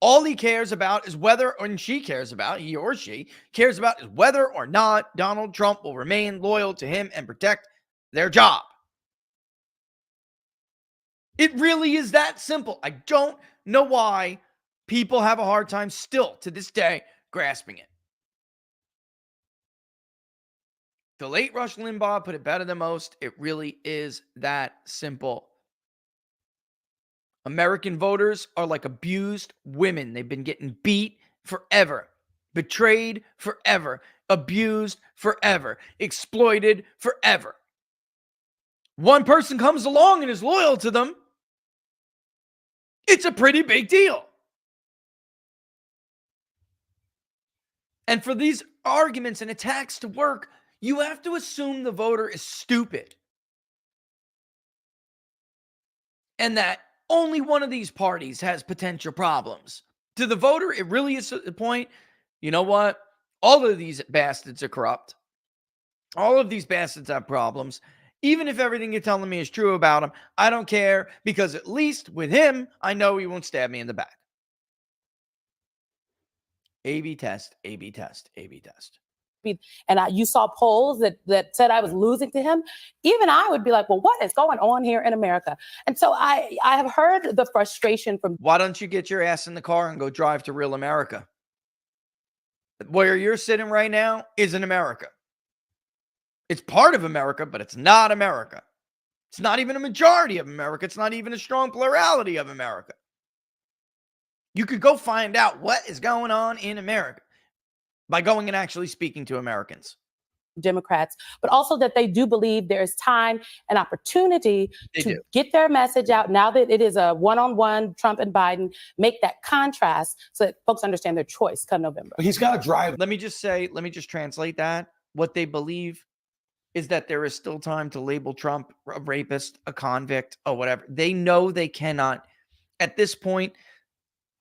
All he cares about is whether, and she cares about, he or she cares about, is whether or not Donald Trump will remain loyal to him and protect their job. It really is that simple. I don't know why people have a hard time still to this day grasping it. The late Rush Limbaugh put it better than most. It really is that simple. American voters are like abused women. They've been getting beat forever, betrayed forever, abused forever, exploited forever. One person comes along and is loyal to them. It's a pretty big deal. And for these arguments and attacks to work, you have to assume the voter is stupid. And that only one of these parties has potential problems. To the voter, it really is a point. You know what? All of these bastards are corrupt. All of these bastards have problems. Even if everything you're telling me is true about him, I don't care, because at least with him, I know he won't stab me in the back. A/B test, A/B test, A/B test. And you saw polls that said I was losing to him, even I would be like, well, what is going on here in America? And so I have heard the frustration from... Why don't you get your ass in the car and go drive to real America? Where you're sitting right now isn't America. It's part of America, but it's not America. It's not even a majority of America. It's not even a strong plurality of America. You could go find out what is going on in America by going and actually speaking to Americans. Democrats, but also that they do believe there is time and opportunity to get their message out now that it is a one-on-one Trump and Biden, make that contrast so that folks understand their choice come November. He's got to drive. Let me just translate that. What they believe is that there is still time to label Trump a rapist, a convict, or whatever. They know they cannot. At this point,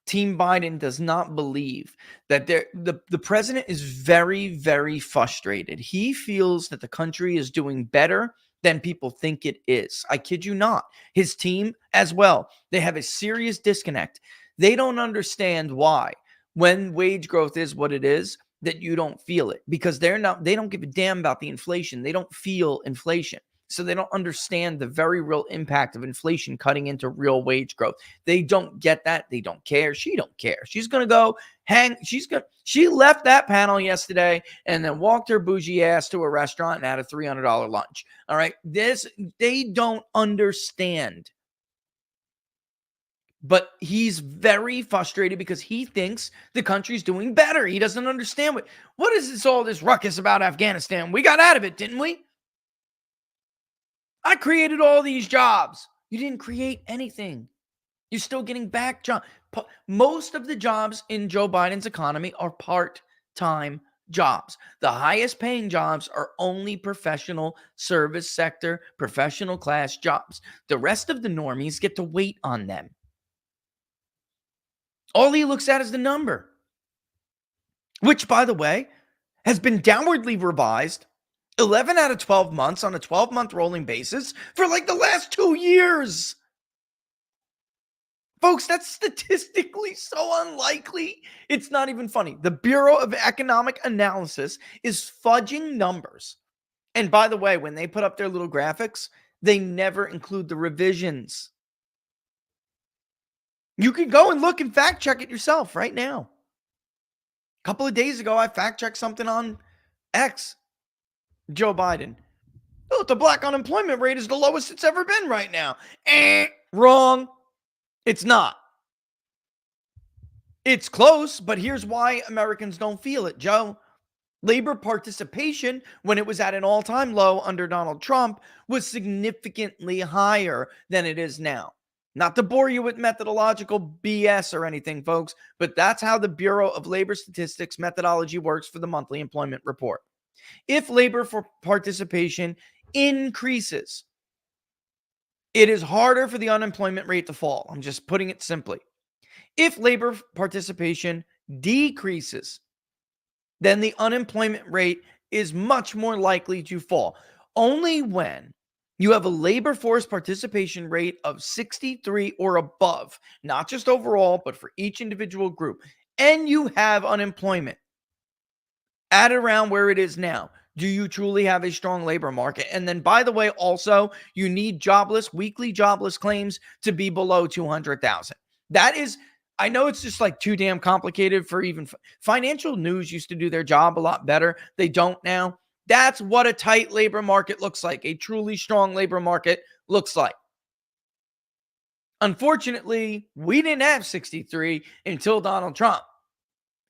Team Biden does not believe that the president is very, very frustrated. He feels that the country is doing better than people think it is. I kid you not. His team as well. They have a serious disconnect. They don't understand why, when wage growth is what it is, that you don't feel it, because they don't give a damn about the inflation. They don't feel inflation. So they don't understand the very real impact of inflation cutting into real wage growth. They don't get that. They don't care. She don't care. She's going to go she left that panel yesterday and then walked her bougie ass to a restaurant and had a $300 lunch. All right. They don't understand. But he's very frustrated because he thinks the country's doing better. He doesn't understand what is all this ruckus about Afghanistan? We got out of it, didn't we? I created all these jobs. You didn't create anything. You're still getting back jobs. Most of the jobs in Joe Biden's economy are part-time jobs. The highest paying jobs are only professional service sector, professional class jobs. The rest of the normies get to wait on them. All he looks at is the number, which, by the way, has been downwardly revised 11 out of 12 months on a 12-month rolling basis for like the last 2 years. Folks, that's statistically so unlikely. It's not even funny. The Bureau of Economic Analysis is fudging numbers. And by the way, when they put up their little graphics, they never include the revisions. You can go and look and fact check it yourself right now. A couple of days ago, I fact checked something on X. Joe Biden. Oh, the black unemployment rate is the lowest it's ever been right now. Wrong. It's not. It's close, but here's why Americans don't feel it, Joe. Labor participation, when it was at an all-time low under Donald Trump, was significantly higher than it is now. Not to bore you with methodological BS or anything, folks, but that's how the Bureau of Labor Statistics methodology works for the monthly employment report. If labor for participation increases, it is harder for the unemployment rate to fall. I'm just putting it simply. If labor participation decreases, then the unemployment rate is much more likely to fall. Only when you have a labor force participation rate of 63 or above, not just overall, but for each individual group, and you have unemployment at around where it is now, do you truly have a strong labor market? And then, by the way, also, you need weekly jobless claims to be below 200,000. That is, I know it's just like too damn complicated for even financial news used to do their job a lot better. They don't now. That's what a tight labor market looks like. A truly strong labor market looks like. Unfortunately, we didn't have 63 until Donald Trump.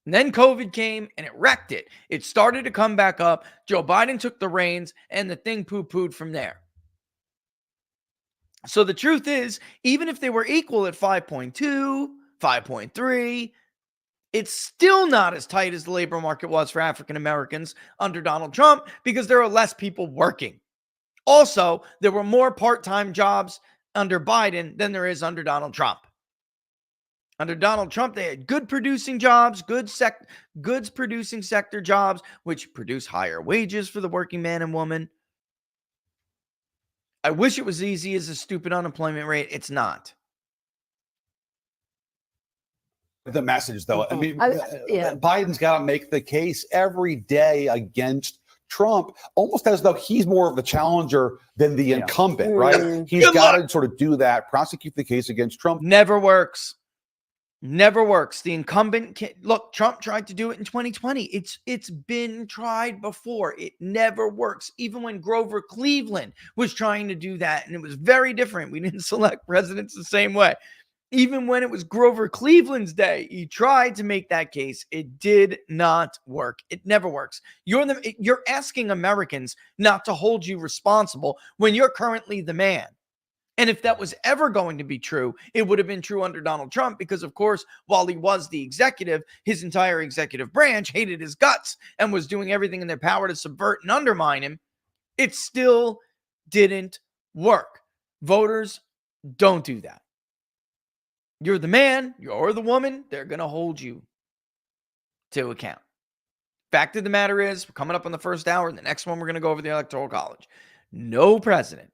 And then COVID came and it wrecked it. It started to come back up. Joe Biden took the reins and the thing poo-pooed from there. So the truth is, even if they were equal at 5.2, 5.3, it's still not as tight as the labor market was for African Americans under Donald Trump because there are less people working. Also, there were more part-time jobs under Biden than there is under Donald Trump. Under Donald Trump, they had good producing jobs, goods producing sector jobs, which produce higher wages for the working man and woman. I wish it was easy as a stupid unemployment rate. It's not. The message, though, I mean, Biden's got to make the case every day against Trump, almost as though he's more of the challenger than the incumbent, right? He's got to sort of do that, prosecute the case against Trump. Never works. Never works. The incumbent look, Trump tried to do it in 2020. It's been tried before. It never works. Even when Grover Cleveland was trying to do that, and it was very different. We didn't select presidents the same way. Even when it was Grover Cleveland's day, he tried to make that case. It did not work. It never works. You're asking Americans not to hold you responsible when you're currently the man. And if that was ever going to be true, it would have been true under Donald Trump because, of course, while he was the executive, his entire executive branch hated his guts and was doing everything in their power to subvert and undermine him. It still didn't work. Voters, don't do that. You're the man, you're the woman, they're going to hold you to account. Fact of the matter is, we're coming up on the first hour, and the next one we're going to go over the Electoral College. No president,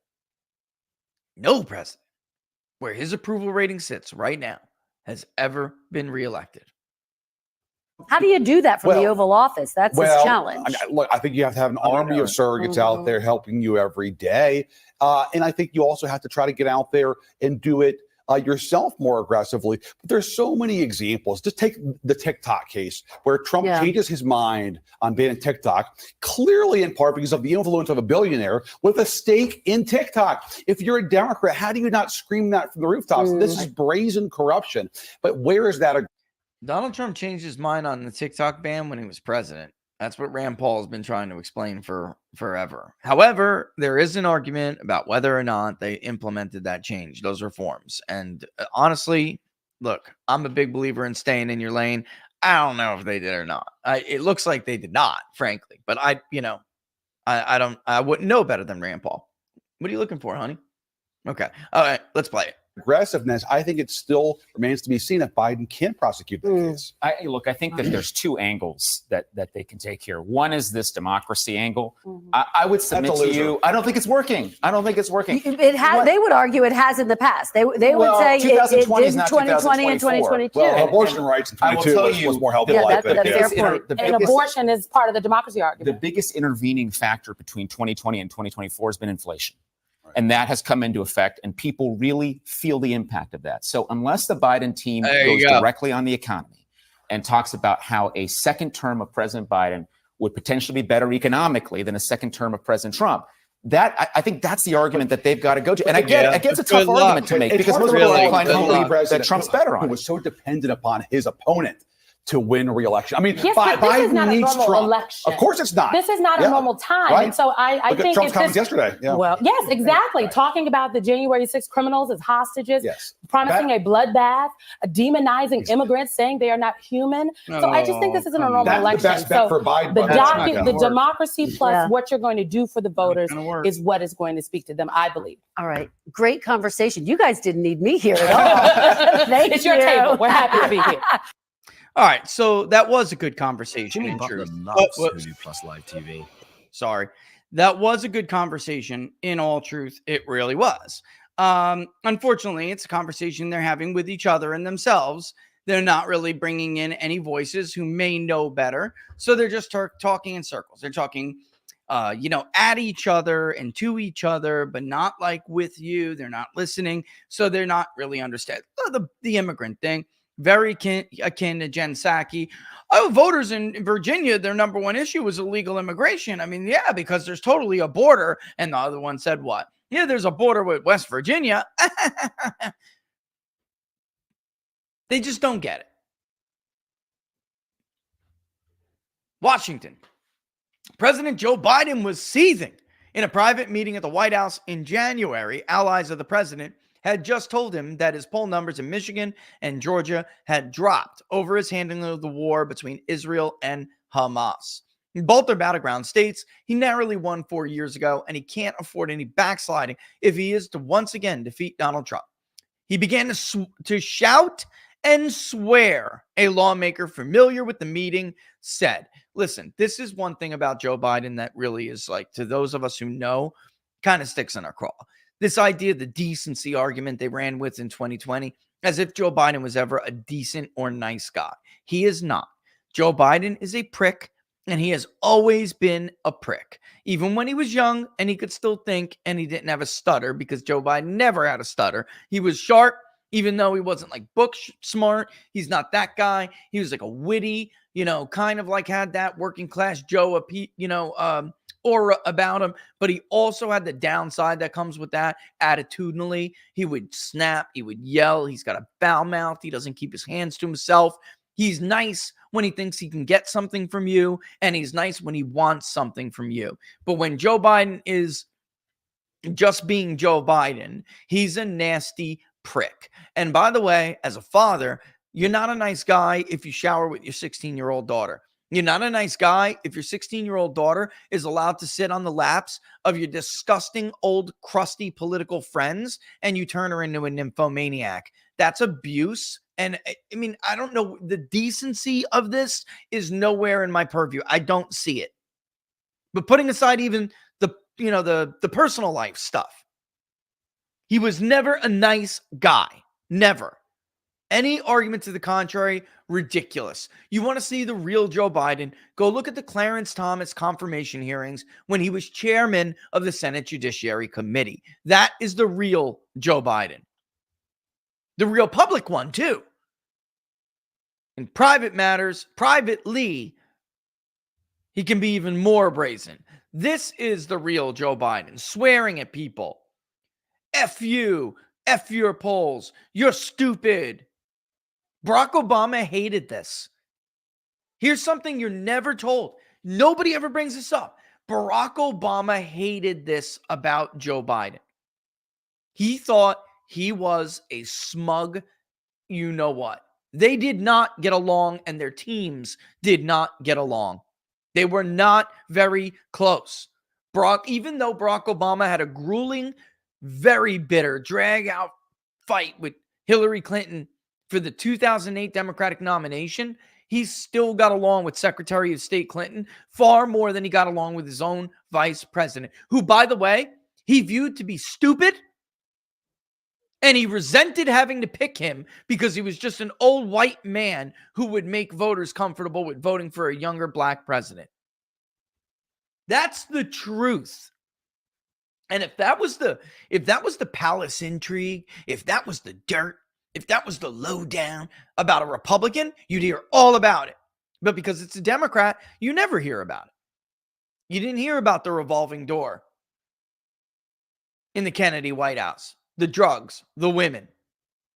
where his approval rating sits right now, has ever been reelected. How do you do that from the Oval Office? That's his challenge. Look, I think you have to have an army of surrogates out there helping you every day. And I think you also have to try to get out there and do it yourself more aggressively. But there's so many examples. Just take the TikTok case where Trump changes his mind on banning TikTok, clearly in part because of the influence of a billionaire with a stake in TikTok. If you're a Democrat, how do you not scream that from the rooftops? This is brazen corruption. But where is that? Donald Trump changed his mind on the TikTok ban when he was president. That's what Rand Paul has been trying to explain for forever. However, there is an argument about whether or not they implemented that change, those reforms. And honestly, look, I'm a big believer in staying in your lane. I don't know if they did or not. It looks like they did not, frankly. But I wouldn't know better than Rand Paul. What are you looking for, honey? Okay. All right, let's play it. Aggressiveness, I think it still remains to be seen if Biden can prosecute the case. I think that there's two angles that they can take here. One is this democracy angle. I would submit to you, I don't think it's working. It has. They would argue it has in the past. They would say it did in 2020 and 2022. Well, abortion rights in 22 was more helpful. That's a fair point. And abortion is part of the democracy argument. The biggest intervening factor between 2020 and 2024 has been inflation. And that has come into effect, and people really feel the impact of that. So unless the Biden team goes directly on the economy and talks about how a second term of President Biden would potentially be better economically than a second term of President Trump, I think that's the argument that they've got to go to. And again, it's a tough argument to make because most people are that Trump's better on it. Who was so dependent upon his opponent to win re-election. I mean, yes, but this is not a normal election. Of course it's not. This is not a normal time. Right. And so I think Trump's comments yesterday. Yeah. Well, yes, exactly. Talking about the January 6th criminals as hostages, promising a bloodbath, demonizing immigrants, saying they are not human. So I just think this isn't a normal election. That's the best bet for Biden. The democracy plus what you're going to do for the voters is what is going to speak to them, I believe. All right. Great conversation. You guys didn't need me here at all. Thank it's your table. We're happy to be here. All right, so that was a good conversation. In truth. Plus Live TV. Sorry, that was a good conversation. In all truth, it really was. Unfortunately, it's a conversation they're having with each other and themselves. They're not really bringing in any voices who may know better, so they're just talking in circles. They're talking, at each other and to each other, but not like with you. They're not listening, so they're not really understanding the immigrant thing. Very akin to Jen Psaki. Voters in Virginia, their number one issue was illegal immigration. I mean, yeah, because there's totally a border. And the other one said what? Yeah, there's a border with West Virginia. They just don't get it. Washington. President Joe Biden was seething in a private meeting at the White House in January. Allies of the president had just told him that his poll numbers in Michigan and Georgia had dropped over his handling of the war between Israel and Hamas. In both their battleground states, he narrowly won 4 years ago, and he can't afford any backsliding if he is to once again defeat Donald Trump. He began to shout and swear, a lawmaker familiar with the meeting said. Listen, this is one thing about Joe Biden that really is, like, to those of us who know, kind of sticks in our craw. This idea, the decency argument they ran with in 2020, as if Joe Biden was ever a decent or nice guy. He is not. Joe Biden is a prick, and he has always been a prick. Even when he was young and he could still think and he didn't have a stutter, because Joe Biden never had a stutter. He was sharp. Even though he wasn't like book smart, he's not that guy. He was like a witty, kind of like had that working class Joe, aura about him. But he also had the downside that comes with that. Attitudinally, he would snap, he would yell. He's got a foul mouth. He doesn't keep his hands to himself. He's nice when he thinks he can get something from you, and he's nice when he wants something from you. But when Joe Biden is just being Joe Biden, he's a nasty prick. And by the way, as a father, you're not a nice guy if you shower with your 16-year-old daughter. You're not a nice guy if your 16-year-old daughter is allowed to sit on the laps of your disgusting, old, crusty political friends and you turn her into a nymphomaniac. That's abuse. And I mean, I don't know. The decency of this is nowhere in my purview. I don't see it. But putting aside even the personal life stuff, he was never a nice guy. Never. Any argument to the contrary, ridiculous. You want to see the real Joe Biden? Go look at the Clarence Thomas confirmation hearings when he was chairman of the Senate Judiciary Committee. That is the real Joe Biden. The real public one, too. In private matters, privately, he can be even more brazen. This is the real Joe Biden, swearing at people. F you, F your polls, you're stupid. Barack Obama hated this. Here's something you're never told. Nobody ever brings this up. Barack Obama hated this about Joe Biden. He thought he was a smug, you know what. They did not get along, and their teams did not get along. They were not very close. Even though Barack Obama had a grueling, very bitter, drag-out fight with Hillary Clinton for the 2008 Democratic nomination, he still got along with Secretary of State Clinton far more than he got along with his own vice president, who, by the way, he viewed to be stupid, and he resented having to pick him because he was just an old white man who would make voters comfortable with voting for a younger black president. That's the truth. And if that was the palace intrigue, if that was the dirt, if that was the lowdown about a Republican, you'd hear all about it. But because it's a Democrat, you never hear about it. You didn't hear about the revolving door in the Kennedy White House, the drugs, the women.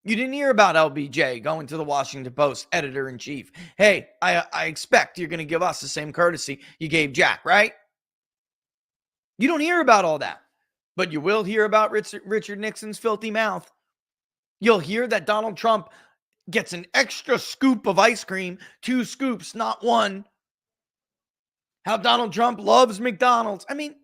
You didn't hear about LBJ going to the Washington Post editor-in-chief. Hey, I expect you're going to give us the same courtesy you gave Jack, right? You don't hear about all that. But you will hear about Richard Nixon's filthy mouth. You'll hear that Donald Trump gets an extra scoop of ice cream, 2 scoops, not 1. How Donald Trump loves McDonald's. I mean,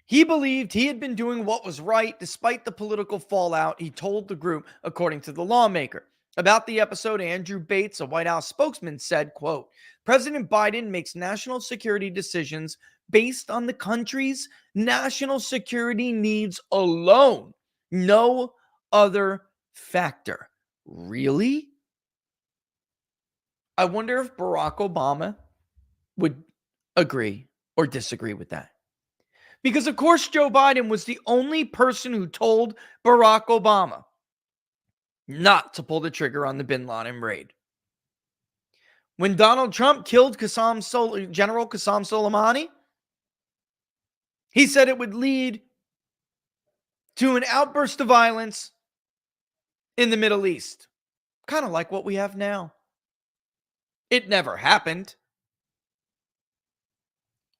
he believed he had been doing what was right despite the political fallout. He told the group, according to the lawmaker. About the episode, Andrew Bates, a White House spokesman, said, quote, President Biden makes national security decisions based on the country's national security needs alone. No other factor. Really? I wonder if Barack Obama would agree or disagree with that. Because, of course, Joe Biden was the only person who told Barack Obama not to pull the trigger on the Bin Laden raid. When Donald Trump killed General Qasem Soleimani, he said it would lead to an outburst of violence in the Middle East. Kind of like what we have now. It never happened.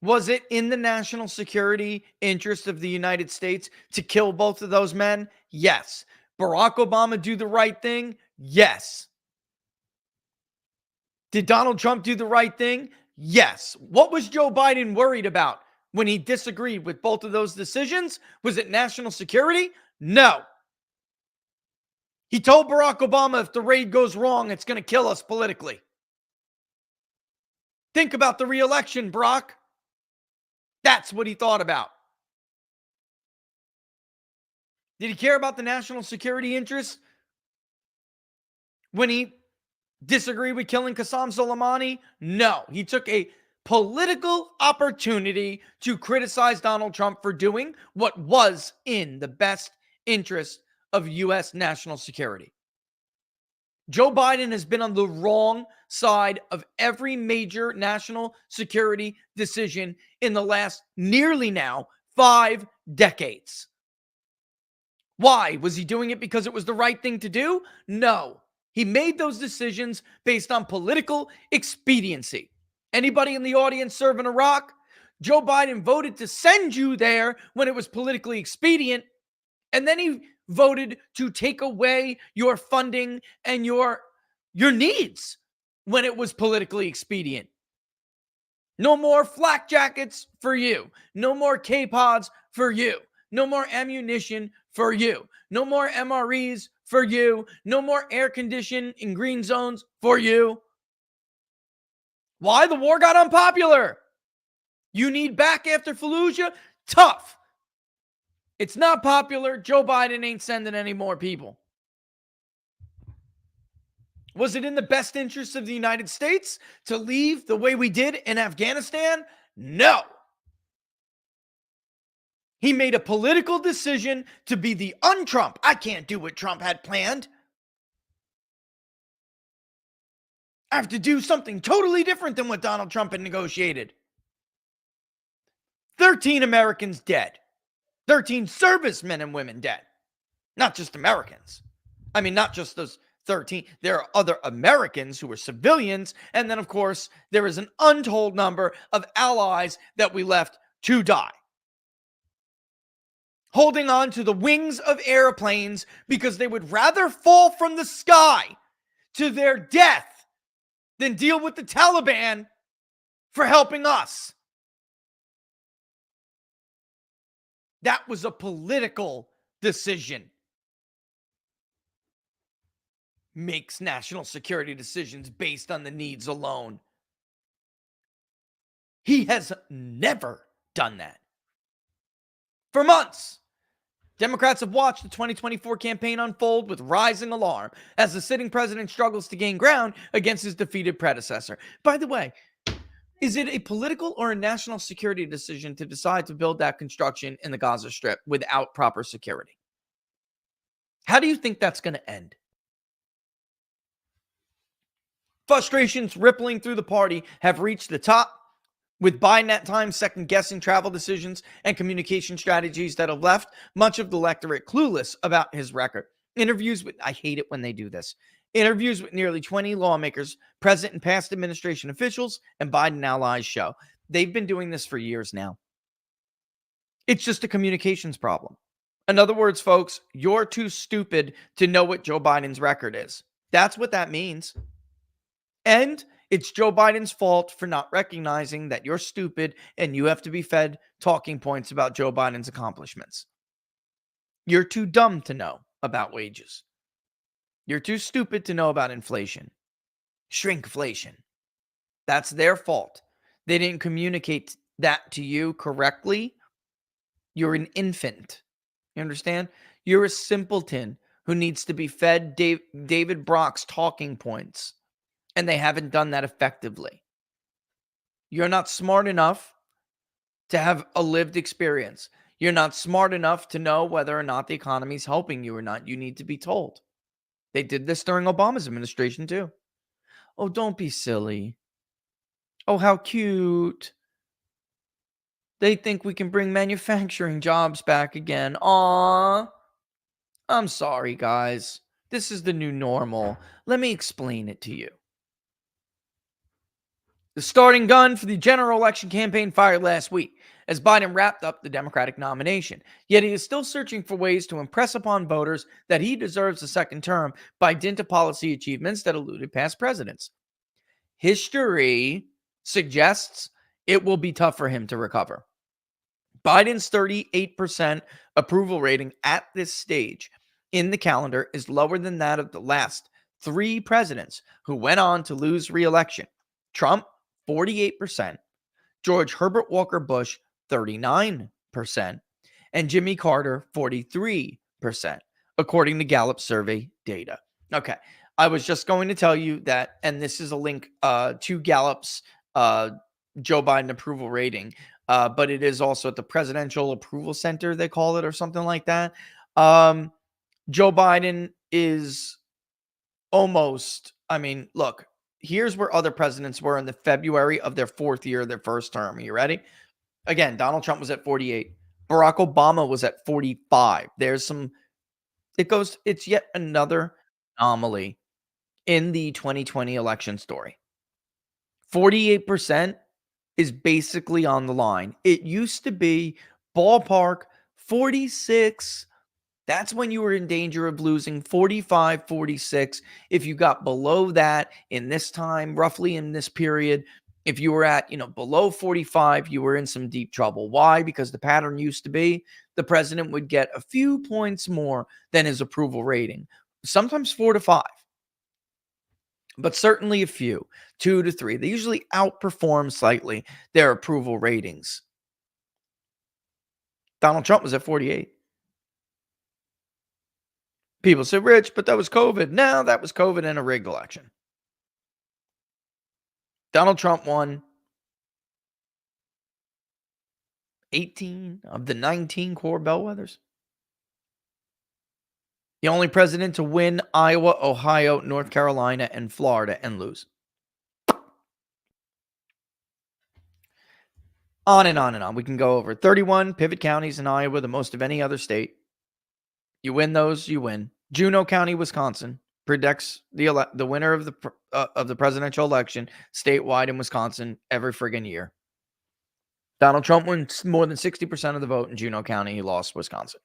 Was it in the national security interest of the United States to kill both of those men? Yes. Barack Obama do the right thing? Yes. Did Donald Trump do the right thing? Yes. What was Joe Biden worried about when he disagreed with both of those decisions? Was it national security? No. He told Barack Obama if the raid goes wrong, it's going to kill us politically. Think about the re-election, Barack. That's what he thought about. Did he care about the national security interests when he disagreed with killing Qasem Soleimani? No. He took a political opportunity to criticize Donald Trump for doing what was in the best interest of U.S. national security. Joe Biden has been on the wrong side of every major national security decision in the last nearly now 5 decades. Why? Was he doing it because it was the right thing to do? No. He made those decisions based on political expediency. Anybody in the audience serving Iraq? Joe Biden voted to send you there when it was politically expedient, and then he voted to take away your funding and your needs when it was politically expedient. No more flak jackets for you. No more K-pods for you. No more ammunition for you. No more MREs for you. No more air conditioning in green zones for you. Why? The war got unpopular. You need back after Fallujah? Tough. It's not popular. Joe Biden ain't sending any more people. Was it in the best interest of the United States to leave the way we did in Afghanistan? No. He made a political decision to be the un-Trump. I can't do what Trump had planned. I have to do something totally different than what Donald Trump had negotiated. 13 Americans dead. 13 servicemen and women dead. Not just Americans. I mean, not just those 13. There are other Americans who were civilians. And then, of course, there is an untold number of allies that we left to die. Holding on to the wings of airplanes because they would rather fall from the sky to their death than deal with the Taliban for helping us. That was a political decision. Makes national security decisions based on the needs alone. He has never done that. For months, Democrats have watched the 2024 campaign unfold with rising alarm as the sitting president struggles to gain ground against his defeated predecessor. By the way, is it a political or a national security decision to decide to build that construction in the Gaza Strip without proper security? How do you think that's going to end? Frustrations rippling through the party have reached the top, with Biden at times second-guessing travel decisions and communication strategies that have left much of the electorate clueless about his record. I hate it when they do this. Interviews with nearly 20 lawmakers, present and past administration officials, and Biden allies show. They've been doing this for years now. It's just a communications problem. In other words, folks, you're too stupid to know what Joe Biden's record is. That's what that means. And it's Joe Biden's fault for not recognizing that you're stupid and you have to be fed talking points about Joe Biden's accomplishments. You're too dumb to know about wages. You're too stupid to know about inflation. Shrinkflation. That's their fault. They didn't communicate that to you correctly. You're an infant. You understand? You're a simpleton who needs to be fed David Brock's talking points. And they haven't done that effectively. You're not smart enough to have a lived experience. You're not smart enough to know whether or not the economy is helping you or not. You need to be told. They did this during Obama's administration too. Oh, don't be silly. Oh, how cute. They think we can bring manufacturing jobs back again. Aw. I'm sorry, guys. This is the new normal. Let me explain it to you. The starting gun for the general election campaign fired last week as Biden wrapped up the Democratic nomination. Yet he is still searching for ways to impress upon voters that he deserves a second term by dint of policy achievements that eluded past presidents. History suggests it will be tough for him to recover. Biden's 38% approval rating at this stage in the calendar is lower than that of the last 3 presidents who went on to lose re-election. Trump, 48%, George Herbert Walker Bush, 39%, and Jimmy Carter, 43%, according to Gallup survey data. Okay, I was just going to tell you that, and this is a link to Gallup's Joe Biden approval rating, but it is also at the Presidential Approval Center, they call it, or something like that. Joe Biden is almost, I mean, look, here's where other presidents were in the February of their fourth year, their first term. Are you ready? Again, Donald Trump was at 48. Barack Obama was at 45. It's yet another anomaly in the 2020 election story. 48% is basically on the line. It used to be ballpark 46. That's when you were in danger of losing 45, 46. If you got below that in this time, roughly in this period, if you were at, below 45, you were in some deep trouble. Why? Because the pattern used to be the president would get a few points more than his approval rating, sometimes 4 to 5, but certainly a few, 2 to 3. They usually outperform slightly their approval ratings. Donald Trump was at 48. People say, Rich, but that was COVID. No, that was COVID and a rigged election. Donald Trump won 18 of the 19 core bellwethers. The only president to win Iowa, Ohio, North Carolina, and Florida and lose. On and on and on. We can go over 31 pivot counties in Iowa, the most of any other state. You win those, you win. Juneau County, Wisconsin, predicts the winner of the presidential election statewide in Wisconsin every friggin' year. Donald Trump wins more than 60% of the vote in Juneau County. He lost Wisconsin.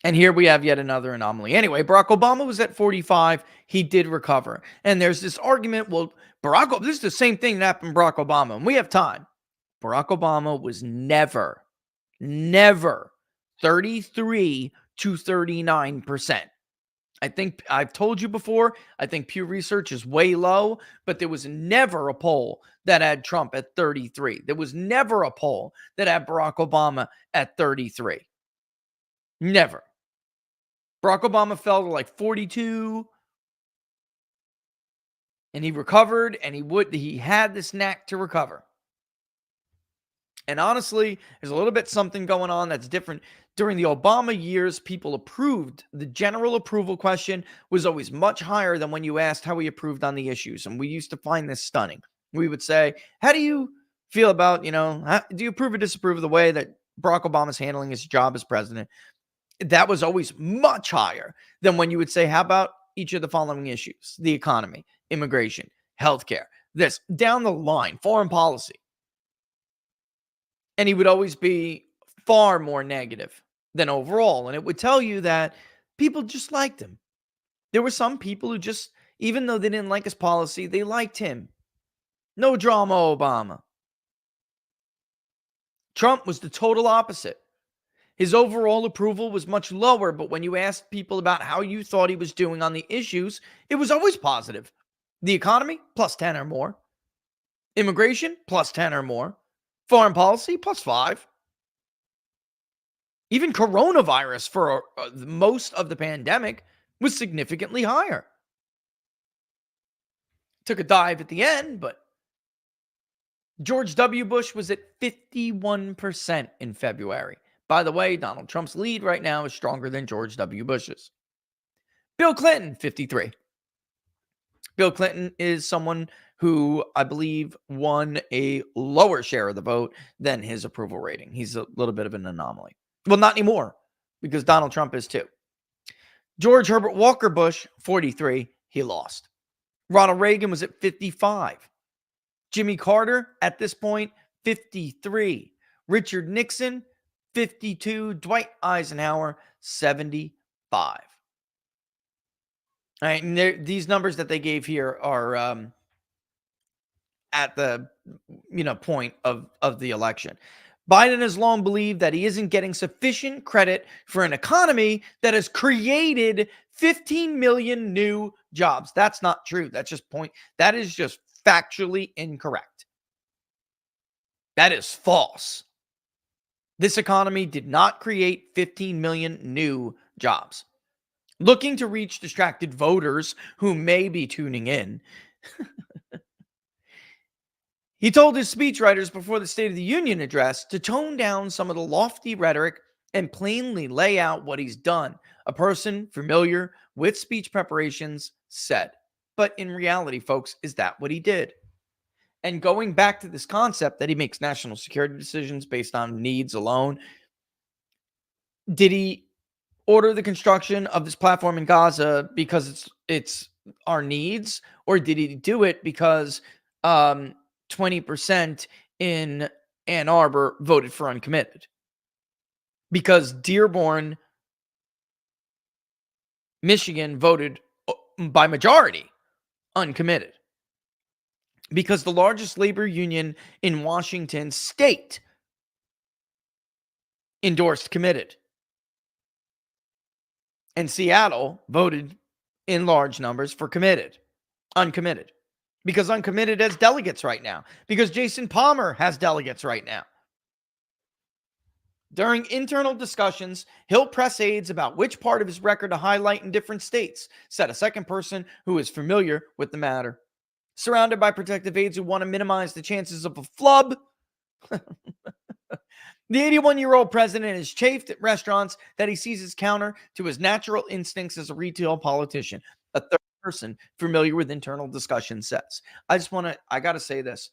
And here we have yet another anomaly. Anyway, Barack Obama was at 45. He did recover. And there's this argument, well, this is the same thing that happened to Barack Obama. And we have time. Barack Obama was never 33 to 39%. I think I've told you before, I think Pew Research is way low, but there was never a poll that had Trump at 33. There was never a poll that had Barack Obama at 33. Never. Barack Obama fell to like 42, and he recovered, and he had this knack to recover. And honestly, there's a little bit something going on that's different. During the Obama years, people approved. The general approval question was always much higher than when you asked how he approved on the issues. And we used to find this stunning. We would say, how do you feel about, do you approve or disapprove of the way that Barack Obama's handling his job as president? That was always much higher than when you would say, how about each of the following issues? The economy, immigration, healthcare, this, down the line, foreign policy. And he would always be far more negative than overall. And it would tell you that people just liked him. There were some people who just, even though they didn't like his policy, they liked him. No drama, Obama. Trump was the total opposite. His overall approval was much lower, but when you asked people about how you thought he was doing on the issues, it was always positive. The economy, plus 10 or more. Immigration, plus 10 or more. Foreign policy, plus 5. Even coronavirus for most of the pandemic was significantly higher. Took a dive at the end, but George W. Bush was at 51% in February. By the way, Donald Trump's lead right now is stronger than George W. Bush's. Bill Clinton, 53. Bill Clinton is someone who I believe won a lower share of the vote than his approval rating. He's a little bit of an anomaly. Well, not anymore, because Donald Trump is too. George Herbert Walker Bush, 43. He lost. Ronald Reagan was at 55. Jimmy Carter, at this point, 53. Richard Nixon, 52. Dwight Eisenhower, 75. All right, and these numbers that they gave here are at the point of the election. Biden has long believed that he isn't getting sufficient credit for an economy that has created 15 million new jobs. That's not true. That is just factually incorrect. That is false. This economy did not create 15 million new jobs. Looking to reach distracted voters who may be tuning in, He told his speechwriters before the State of the Union address to tone down some of the lofty rhetoric and plainly lay out what he's done, a person familiar with speech preparations said. But in reality, folks, is that what he did? And going back to this concept that he makes national security decisions based on needs alone, did he order the construction of this platform in Gaza because it's our needs, or did he do it because 20% in Ann Arbor voted for uncommitted? Because Dearborn, Michigan voted by majority uncommitted. Because the largest labor union in Washington state endorsed committed. And Seattle voted in large numbers for uncommitted. Because uncommitted has delegates right now. Because Jason Palmer has delegates right now. During internal discussions, he'll press aides about which part of his record to highlight in different states, said a second person who is familiar with the matter. Surrounded by protective aides who want to minimize the chances of a flub, the 81-year-old president is chafed at restaurants that he sees as counter to his natural instincts as a retail politician. A third person familiar with internal discussion says. I got to say this.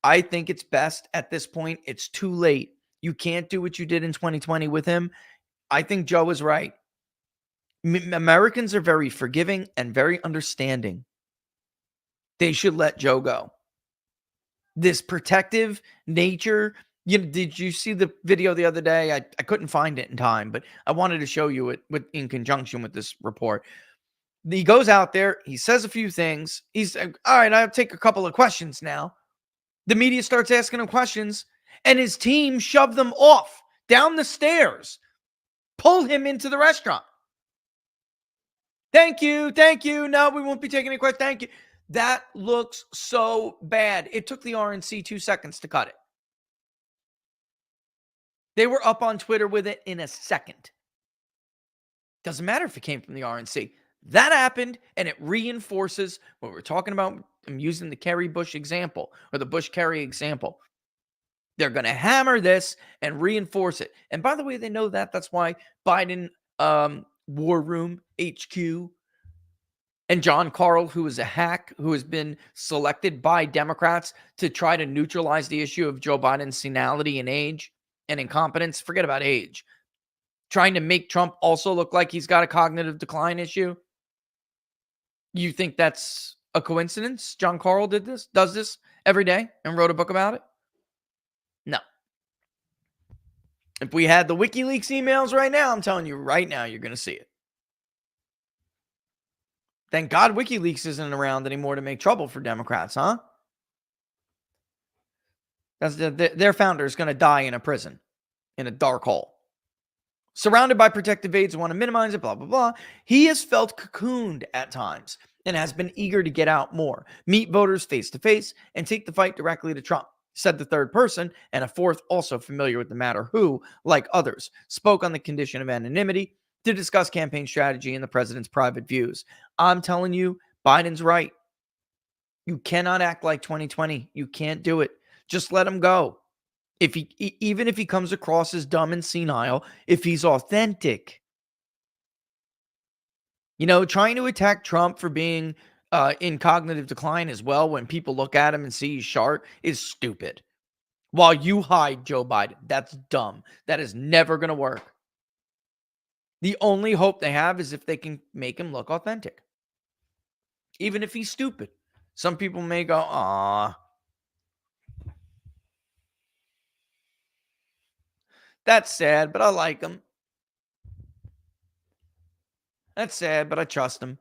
I think it's best at this point. It's too late. You can't do what you did in 2020 with him. I think Joe is right. Americans are very forgiving and very understanding. They should let Joe go. This protective nature. Did you see the video the other day? I couldn't find it in time, but I wanted to show you it in conjunction with this report. He goes out there. He says a few things. He's all right. I'll take a couple of questions now. The media starts asking him questions, and his team shoved them off down the stairs, pulled him into the restaurant. Thank you. Thank you. No, we won't be taking any questions. Thank you. That looks so bad. It took the RNC 2 seconds to cut it. They were up on Twitter with it in a second. Doesn't matter if it came from the RNC. That happened, and it reinforces what we're talking about. I'm using the Kerry Bush example, or the Bush-Kerry example. They're going to hammer this and reinforce it. And by the way, they know that. That's why Biden War Room HQ and John Carl, who is a hack, who has been selected by Democrats to try to neutralize the issue of Joe Biden's senility and age and incompetence. Forget about age. Trying to make Trump also look like he's got a cognitive decline issue. You think that's a coincidence? John Carl does this every day and wrote a book about it? No. If we had the WikiLeaks emails right now, I'm telling you right now, you're going to see it. Thank God WikiLeaks isn't around anymore to make trouble for Democrats, huh? Their founder is going to die in a prison, in a dark hole. Surrounded by protective aides who want to minimize it, blah, blah, blah. He has felt cocooned at times and has been eager to get out more, meet voters face to face, and take the fight directly to Trump, said the third person, and a fourth also familiar with the matter who, like others, spoke on the condition of anonymity to discuss campaign strategy and the president's private views. I'm telling you, Biden's right. You cannot act like 2020. You can't do it. Just let him go. Even if he comes across as dumb and senile, if he's authentic. Trying to attack Trump for being in cognitive decline as well when people look at him and see he's sharp is stupid. While you hide Joe Biden, that's dumb. That is never going to work. The only hope they have is if they can make him look authentic. Even if he's stupid. Some people may go, "Aw, that's sad, but I like him. That's sad, but I trust him."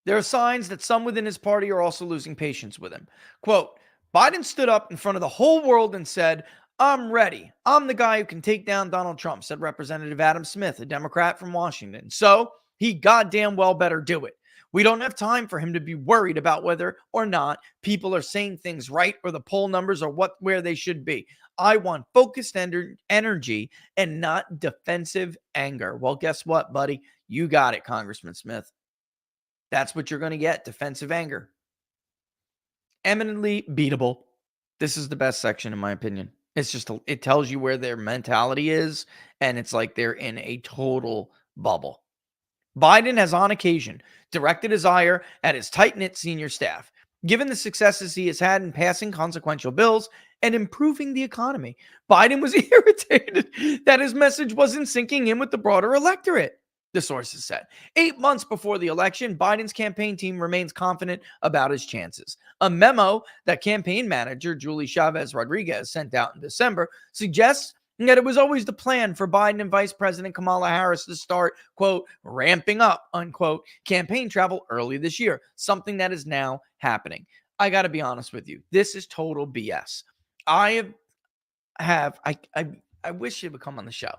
There are signs that some within his party are also losing patience with him. Quote, Biden stood up in front of the whole world and said, "I'm ready. I'm the guy who can take down Donald Trump," said Representative Adam Smith, a Democrat from Washington. So he goddamn well better do it. We don't have time for him to be worried about whether or not people are saying things right or the poll numbers are where they should be. I want focused energy and not defensive anger. Well, guess what, buddy? You got it, Congressman Smith. That's what you're going to get, defensive anger. eminently beatable. This is the best section, in my opinion. It's just, it tells you where their mentality is, and it's like they're in a total bubble. Biden has on occasion directed his ire at his tight-knit senior staff, given the successes he has had in passing consequential bills and improving the economy. Biden was irritated that his message wasn't sinking in with the broader electorate, the sources said. 8 months before the election, Biden's campaign team remains confident about his chances. A memo that campaign manager Julie Chavez Rodriguez sent out in December suggests that it was always the plan for Biden and Vice President Kamala Harris to start, quote, ramping up, unquote, campaign travel early this year, something that is now happening. I got to be honest with you. This is total BS. I wish you would come on the show.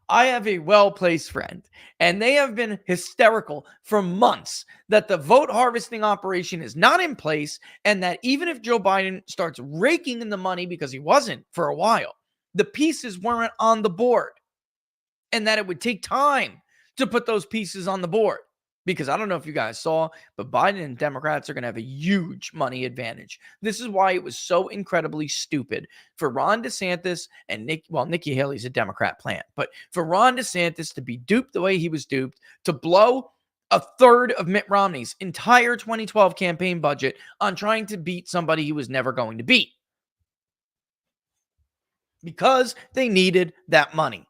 I have a well-placed friend, and they have been hysterical for months that the vote harvesting operation is not in place, and that even if Joe Biden starts raking in the money, because he wasn't for a while, the pieces weren't on the board, and that it would take time to put those pieces on the board. Because I don't know if you guys saw, but Biden and Democrats are going to have a huge money advantage. This is why it was so incredibly stupid for Ron DeSantis and Nikki Haley's a Democrat plant, but for Ron DeSantis to be duped the way he was duped, to blow a third of Mitt Romney's entire 2012 campaign budget on trying to beat somebody he was never going to beat. Because they needed that money.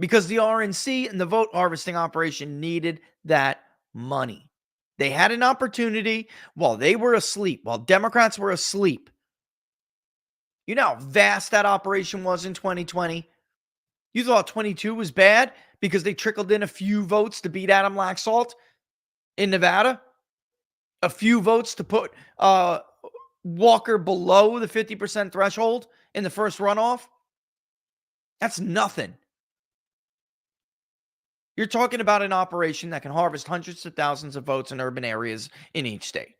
Because the RNC and the vote harvesting operation needed that money. They had an opportunity while they were asleep, while Democrats were asleep. You know how vast that operation was in 2020? You thought 22 was bad because they trickled in a few votes to beat Adam Laxalt in Nevada? A few votes to put Walker below the 50% threshold in the first runoff? That's nothing. You're talking about an operation that can harvest hundreds of thousands of votes in urban areas in each state.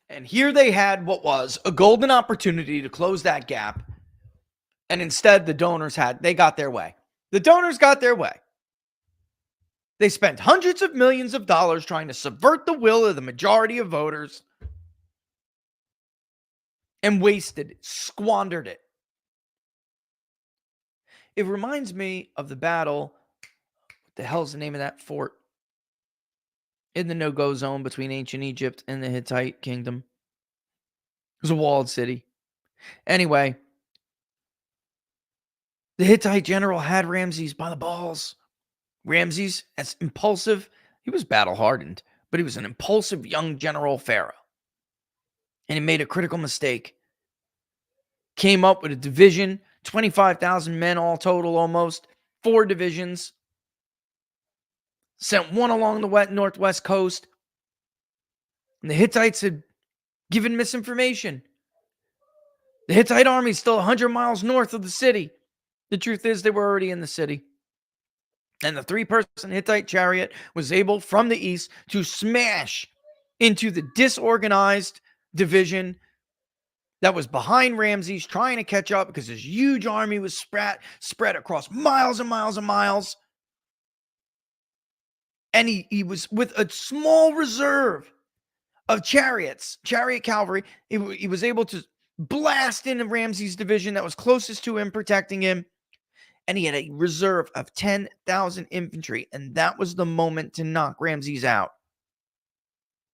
And here they had what was a golden opportunity to close that gap. And instead, the donors got their way. The donors got their way. They spent hundreds of millions of dollars trying to subvert the will of the majority of voters and wasted it, squandered it. It reminds me of the battle. What the hell's the name of that fort? In the no-go zone between ancient Egypt and the Hittite kingdom. It was a walled city. Anyway, the Hittite general had Ramses by the balls. Ramses, as impulsive, he was battle-hardened, but he was an impulsive young general pharaoh. And he made a critical mistake. Came up with a division, 25,000 men all total almost, 4 divisions. Sent one along the northwest coast. And the Hittites had given misinformation. The Hittite army is still 100 miles north of the city. The truth is they were already in the city. And the 3-person Hittite chariot was able, from the east, to smash into the disorganized division that was behind Ramses, trying to catch up because his huge army was spread across miles and miles and miles. And he was with a small reserve of chariot cavalry. He was able to blast into Ramses' division that was closest to him, protecting him. And he had a reserve of 10,000 infantry. And that was the moment to knock Ramses out.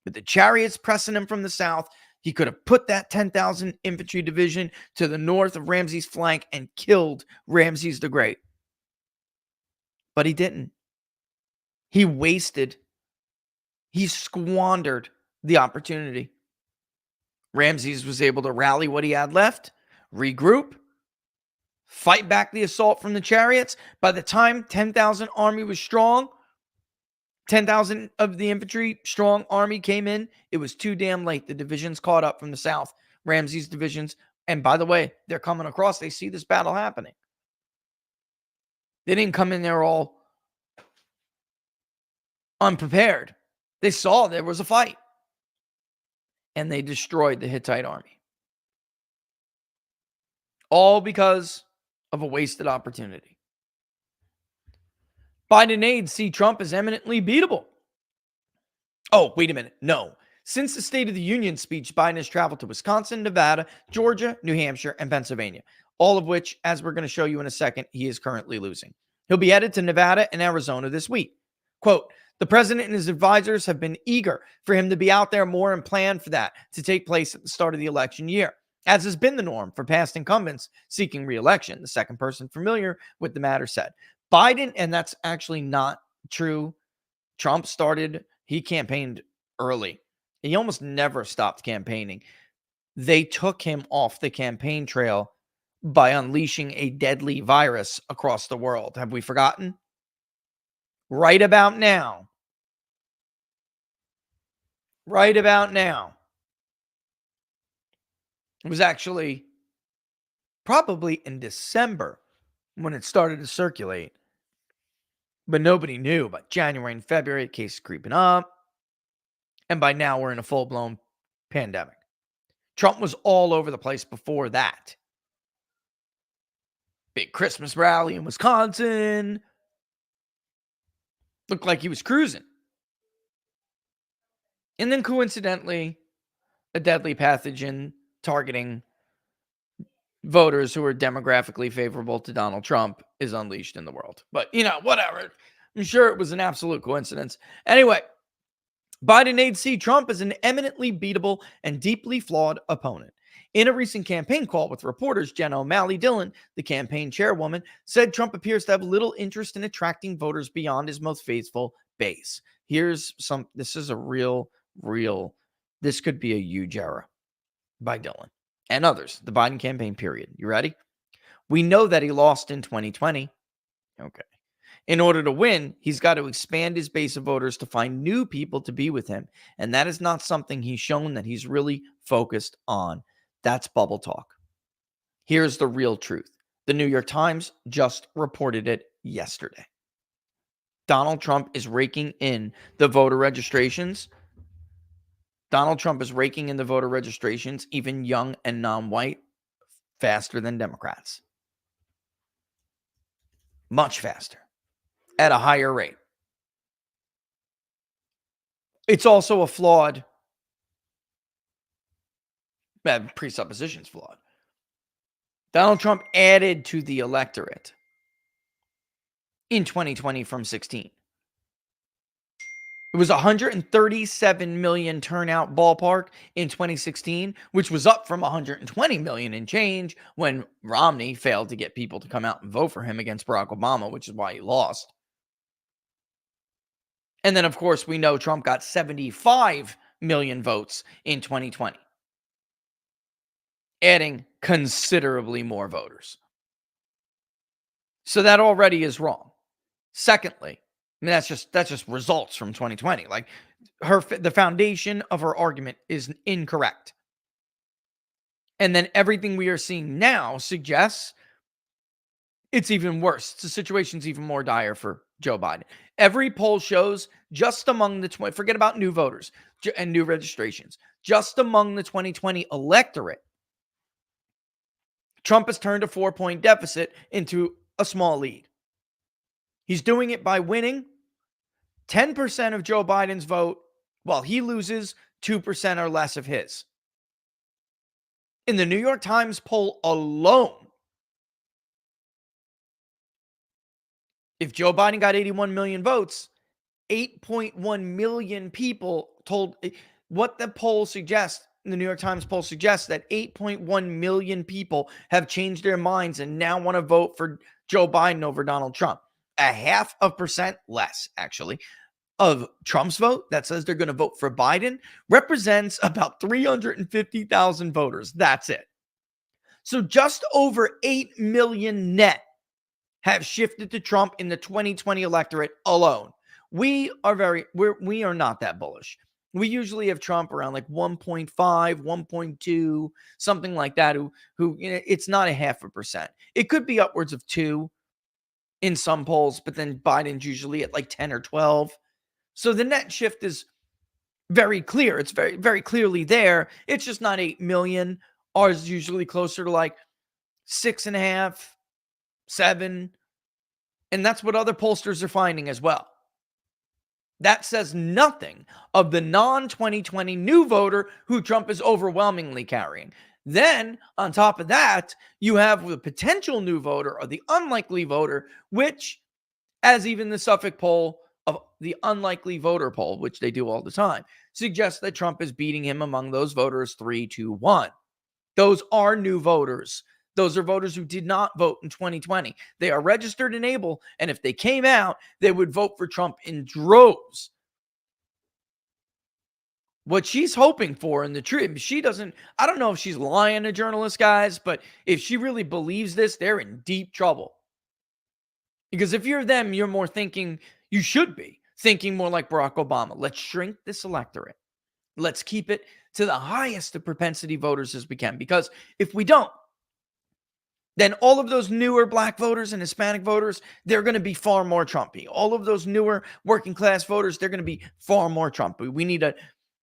With the chariots pressing him from the south, he could have put that 10,000 infantry division to the north of Ramses' flank and killed Ramses the Great. But he didn't. He squandered the opportunity. Ramses was able to rally what he had left, regroup, fight back the assault from the chariots. By the time 10,000 army was strong, 10,000 of the infantry strong army came in, it was too damn late. The divisions caught up from the south, Ramses' divisions. And by the way, they're coming across. They see this battle happening. They didn't come in there all unprepared. They saw there was a fight. And they destroyed the Hittite army. All because of a wasted opportunity. Biden aides see Trump as eminently beatable. Oh, wait a minute. No. Since the State of the Union speech, Biden has traveled to Wisconsin, Nevada, Georgia, New Hampshire, and Pennsylvania, all of which, as we're going to show you in a second, he is currently losing. He'll be headed to Nevada and Arizona this week. Quote, the president and his advisors have been eager for him to be out there more and plan for that to take place at the start of the election year, as has been the norm for past incumbents seeking re-election. The second person familiar with the matter said. Biden, and that's actually not true. Trump he campaigned early. He almost never stopped campaigning. They took him off the campaign trail by unleashing a deadly virus across the world. Have we forgotten? Right about now. Right about now. It was actually probably in December when it started to circulate. But nobody knew. By January and February, cases creeping up. And by now, we're in a full-blown pandemic. Trump was all over the place before that. Big Christmas rally in Wisconsin. Looked like he was cruising. And then coincidentally, a deadly pathogen targeting voters who are demographically favorable to Donald Trump is unleashed in the world. But, whatever. I'm sure it was an absolute coincidence. Anyway, Biden aides see Trump as an eminently beatable and deeply flawed opponent. In a recent campaign call with reporters, Jenna O'Malley Dillon, the campaign chairwoman, said Trump appears to have little interest in attracting voters beyond his most faithful base. This is a this could be a huge error by Dillon and others, the Biden campaign period. You ready? We know that he lost in 2020. Okay. In order to win, he's got to expand his base of voters to find new people to be with him. And that is not something he's shown that he's really focused on. That's bubble talk. Here's the real truth. The New York Times just reported it yesterday. Donald Trump is raking in the voter registrations. Even young and non-white, faster than Democrats. Much faster. At a higher rate. It's also a flawed presupposition's flawed. Donald Trump added to the electorate in 2020 from 16. It was 137 million turnout ballpark in 2016, which was up from 120 million and change when Romney failed to get people to come out and vote for him against Barack Obama, which is why he lost. And then, of course, we know Trump got 75 million votes in 2020, adding considerably more voters. So that already is wrong. Secondly, that's just results from 2020. Like the foundation of her argument is incorrect. And then everything we are seeing now suggests it's even worse. The situation's even more dire for Joe Biden. Every poll shows just among the forget about new voters and new registrations, just among the 2020 electorate, Trump has turned a 4-point deficit into a small lead. He's doing it by winning 10% of Joe Biden's vote while he loses 2% or less of his. In the New York Times poll alone, if Joe Biden got 81 million votes, 8.1 million people told what the poll suggests. The New York Times poll suggests that 8.1 million people have changed their minds and now want to vote for Joe Biden over Donald Trump. 0.5% less, actually, of Trump's vote that says they're going to vote for Biden represents about 350,000 voters. That's it. So just over 8 million net have shifted to Trump in the 2020 electorate alone. We are not that bullish. We usually have Trump around like 1.5, 1.2, something like that, who it's not 0.5%. It could be upwards of 2 in some polls, but then Biden's usually at like 10 or 12. So the net shift is very clear. It's very, very clearly there. It's just not 8 million. Ours is usually closer to like 6.5, 7. And that's what other pollsters are finding as well. That says nothing of the non-2020 new voter who Trump is overwhelmingly carrying. Then, on top of that, you have the potential new voter or the unlikely voter, which, as even the Suffolk poll of the unlikely voter poll, which they do all the time, suggests that Trump is beating him among those voters 3-1. Those are new voters. Those are voters who did not vote in 2020. They are registered and able, and if they came out, they would vote for Trump in droves. What she's hoping for in the truth, I don't know if she's lying to journalists, guys, but if she really believes this, they're in deep trouble. Because if you're them, you're more thinking, you should be thinking more like Barack Obama. Let's shrink this electorate. Let's keep it to the highest of propensity voters as we can. Because if we don't, then all of those newer black voters and Hispanic voters, they're going to be far more Trumpy. All of those newer working class voters, they're going to be far more Trumpy. We need a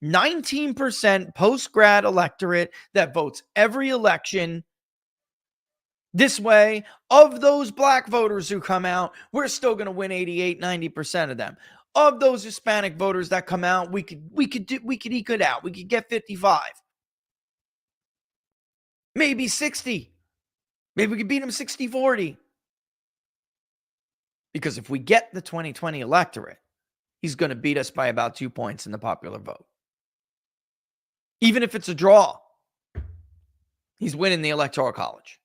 19% post-grad electorate that votes every election. This way, of those black voters who come out, we're still going to win 88, 90% of them. Of those Hispanic voters that come out, we could eke it out. We could get 55. Maybe 60. Maybe we could beat them 60-40. Because if we get the 2020 electorate, he's going to beat us by about 2 points in the popular vote. Even if it's a draw, he's winning the Electoral College.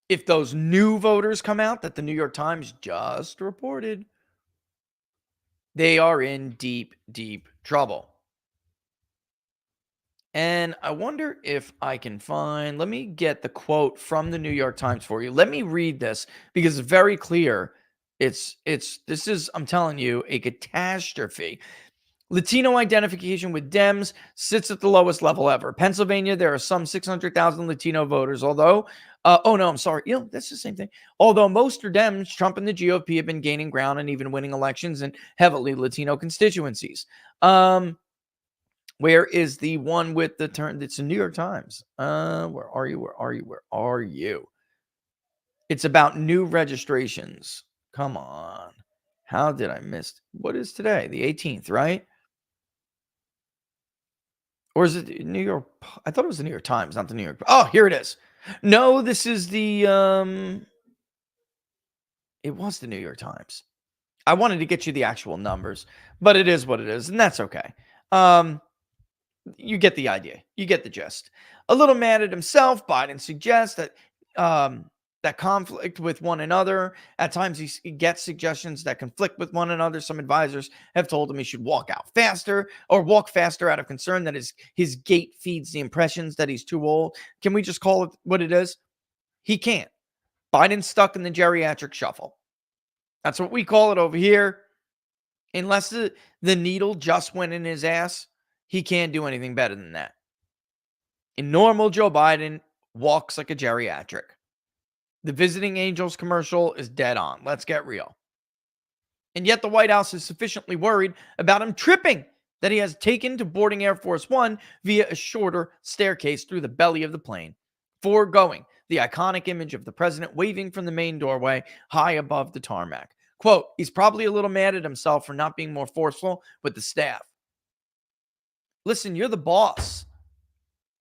If those new voters come out that the New York Times just reported, they are in deep, deep trouble. And I wonder if I can find, let me get the quote from the New York Times for you. Let me read this because it's very clear. This is, I'm telling you, a catastrophe. Latino identification with Dems sits at the lowest level ever. Pennsylvania, there are some 600,000 Latino voters, although, that's the same thing. Although most are Dems, Trump and the GOP have been gaining ground and even winning elections in heavily Latino constituencies. Where is the one with the turn? It's the New York Times. Where are you? It's about new registrations. Come on. How did I miss? What is today? The 18th, right? Or is it New York? I thought it was the New York Times, not the New York. Oh, here it is. No, this is the, it was the New York Times. I wanted to get you the actual numbers, but it is what it is, and that's okay. You get the idea. You get the gist. A little mad at himself, Biden suggests that that conflict with one another. At times he gets suggestions that conflict with one another. Some advisors have told him he should walk faster out of concern that his gait feeds the impressions that he's too old. Can we just call it what it is? He can't. Biden's stuck in the geriatric shuffle. That's what we call it over here. Unless the needle just went in his ass, he can't do anything better than that. In normal, Joe Biden walks like a geriatric. The Visiting Angels commercial is dead on. Let's get real. And yet the White House is sufficiently worried about him tripping that he has taken to boarding Air Force One via a shorter staircase through the belly of the plane, foregoing the iconic image of the president waving from the main doorway high above the tarmac. Quote, he's probably a little mad at himself for not being more forceful with the staff. Listen, you're the boss.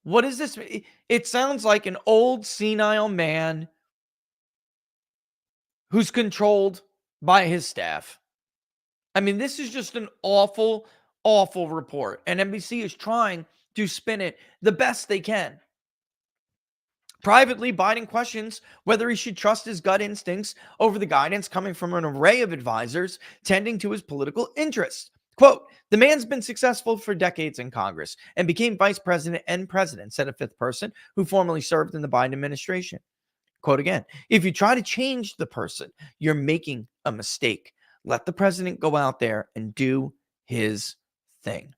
What is this? It sounds like an old senile man who's controlled by his staff. I mean, this is just an awful, awful report. And NBC is trying to spin it the best they can. Privately, Biden questions whether he should trust his gut instincts over the guidance coming from an array of advisors tending to his political interests. Quote, the man's been successful for decades in Congress and became vice president and president, said a fifth person who formerly served in the Biden administration. Quote again, if you try to change the person, you're making a mistake. Let the president go out there and do his thing.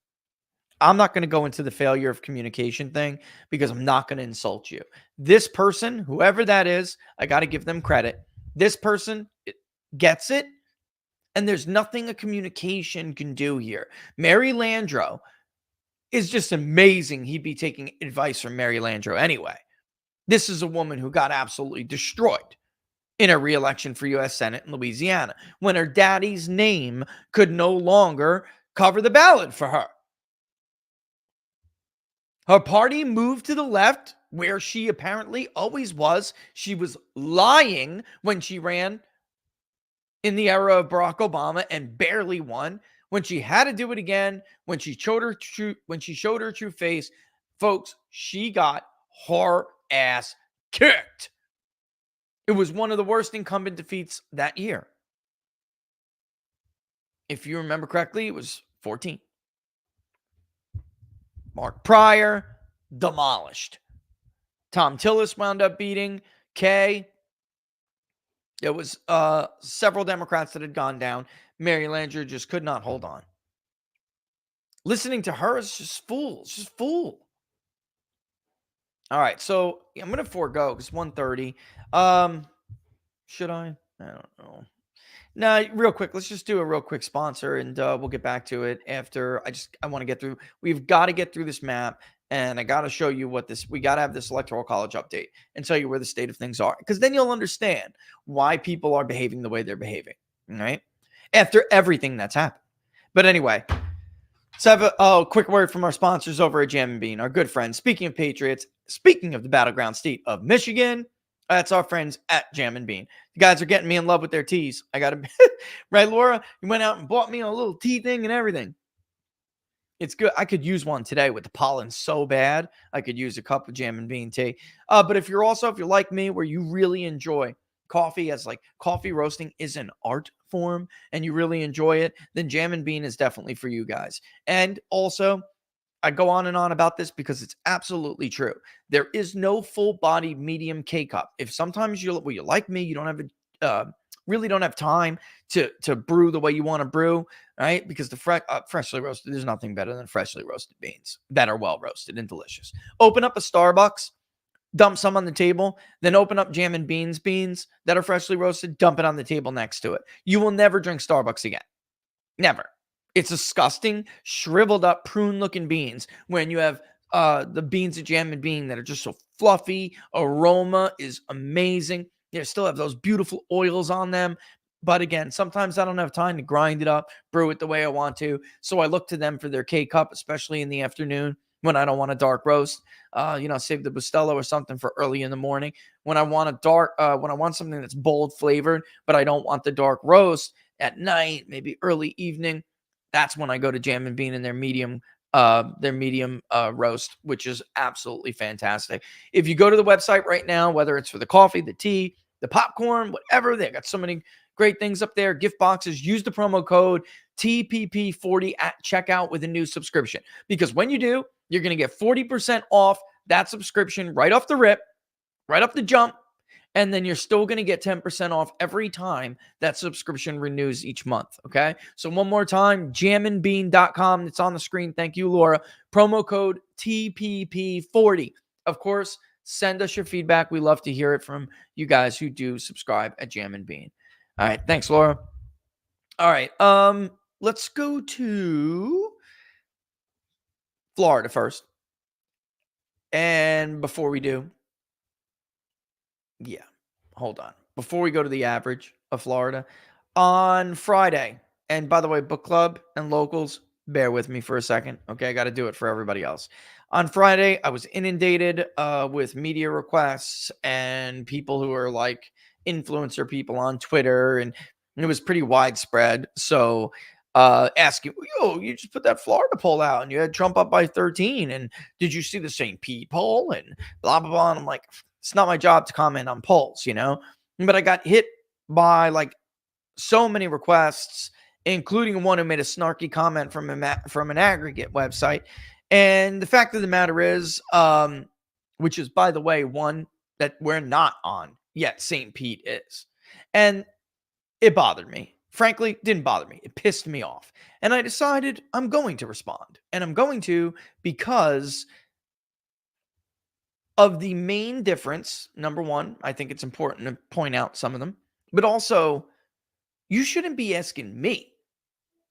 I'm not going to go into the failure of communication thing because I'm not going to insult you. This person, whoever that is, I got to give them credit. This person gets it. And there's nothing a communication can do here. Mary Landrieu is just amazing. He'd be taking advice from Mary Landrieu anyway. This is a woman who got absolutely destroyed in a re-election for U.S. Senate in Louisiana when her daddy's name could no longer cover the ballot for her. Her party moved to the left, where she apparently always was. She was lying when she ran in the era of Barack Obama and barely won. When she had to do it again, when she showed her true face, folks, she got her ass kicked. It was one of the worst incumbent defeats that year. If you remember correctly, it was 14. Mark Pryor, demolished. Tom Tillis wound up beating Kay. There was several Democrats that had gone down. Mary Landrieu just could not hold on. Listening to her is just fool. It's just fool. All right, so I'm going to forego because 1:30. Should I? I don't know. No, real quick. Let's just do a real quick sponsor, and we'll get back to it after. I want to get through. We've got to get through this map, and I got to show you what this. We got to have this Electoral College update and tell you where the state of things are, because then you'll understand why people are behaving the way they're behaving. Right after everything that's happened. But anyway, let's have a quick word from our sponsors over at Jam and Bean, our good friends. Speaking of Patriots, speaking of the battleground state of Michigan. That's our friends at Jam and Bean. The guys are getting me in love with their teas. I got to, right, Laura? You went out and bought me a little tea thing and everything. It's good. I could use one today with the pollen so bad. I could use a cup of Jam and Bean tea. But if you're like me, where you really enjoy coffee, as like coffee roasting is an art form, and you really enjoy it, then Jam and Bean is definitely for you guys. And also, I go on and on about this because it's absolutely true. There is no full-bodied medium K-cup. If sometimes you're like me, you don't have really don't have time to brew the way you want to brew, right? Because the freshly roasted, there's nothing better than freshly roasted beans that are well roasted and delicious. Open up a Starbucks, dump some on the table, then open up Jam and Beans beans that are freshly roasted, dump it on the table next to it. You will never drink Starbucks again. Never. It's disgusting, shriveled up prune-looking beans when you have the beans at Jam and Bean that are just so fluffy. Aroma is amazing. They still have those beautiful oils on them. But again, sometimes I don't have time to grind it up, brew it the way I want to. So I look to them for their K-cup, especially in the afternoon when I don't want a dark roast. Save the Bustelo or something for early in the morning. When I want when I want something that's bold flavored, but I don't want the dark roast at night, maybe early evening. That's when I go to Jam and Bean and their medium roast, which is absolutely fantastic. If you go to the website right now, whether it's for the coffee, the tea, the popcorn, whatever, they got so many great things up there. Gift boxes. Use the promo code TPP40 at checkout with a new subscription, because when you do, you're going to get 40% off that subscription right off the rip, right off the jump. And then you're still going to get 10% off every time that subscription renews each month. Okay. So one more time, jamandbean.com. It's on the screen. Thank you, Laura. Promo code TPP40. Of course, send us your feedback. We love to hear it from you guys who do subscribe at Jam and Bean. All right. Thanks, Laura. All right. Let's go to Florida first. And before we do, hold on. Before we go to the average of Florida, on Friday, and by the way, book club and locals, bear with me for a second. Okay, I got to do it for everybody else. On Friday, I was inundated with media requests and people who are like influencer people on Twitter, and it was pretty widespread. So asking, you just put that Florida poll out and you had Trump up by 13. And did you see the St. Pete poll? And blah, blah, blah. And I'm like, it's not my job to comment on polls, but I got hit by like so many requests, including one who made a snarky comment from an aggregate website. And the fact of the matter is, which is, by the way, one that we're not on yet, St. Pete is. And it bothered me. Frankly, didn't bother me. It pissed me off. And I decided I'm going to respond. And I'm going to because of the main difference. Number one, I think it's important to point out some of them. But also, you shouldn't be asking me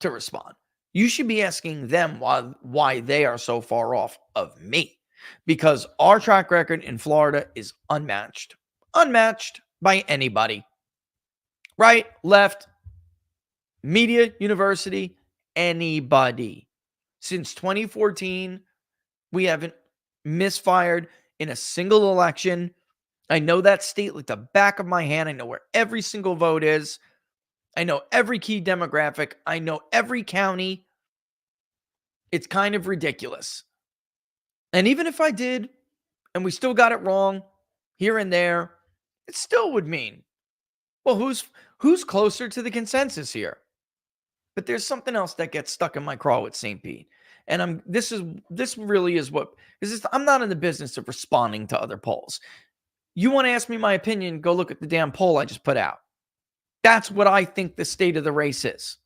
to respond. You should be asking them why they are so far off of me. Because our track record in Florida is unmatched. Unmatched by anybody. right, left, media, university, anybody. Since 2014, we haven't misfired in a single election. I know that state like the back of my hand. I know where every single vote is. I know every key demographic. I know every county. It's kind of ridiculous. And even if I did, and we still got it wrong here and there, it still would mean, well, who's closer to the consensus here? But there's something else that gets stuck in my craw with St. Pete. And this really is what, because I'm not in the business of responding to other polls. You want to ask me my opinion, go look at the damn poll I just put out. That's what I think the state of the race is.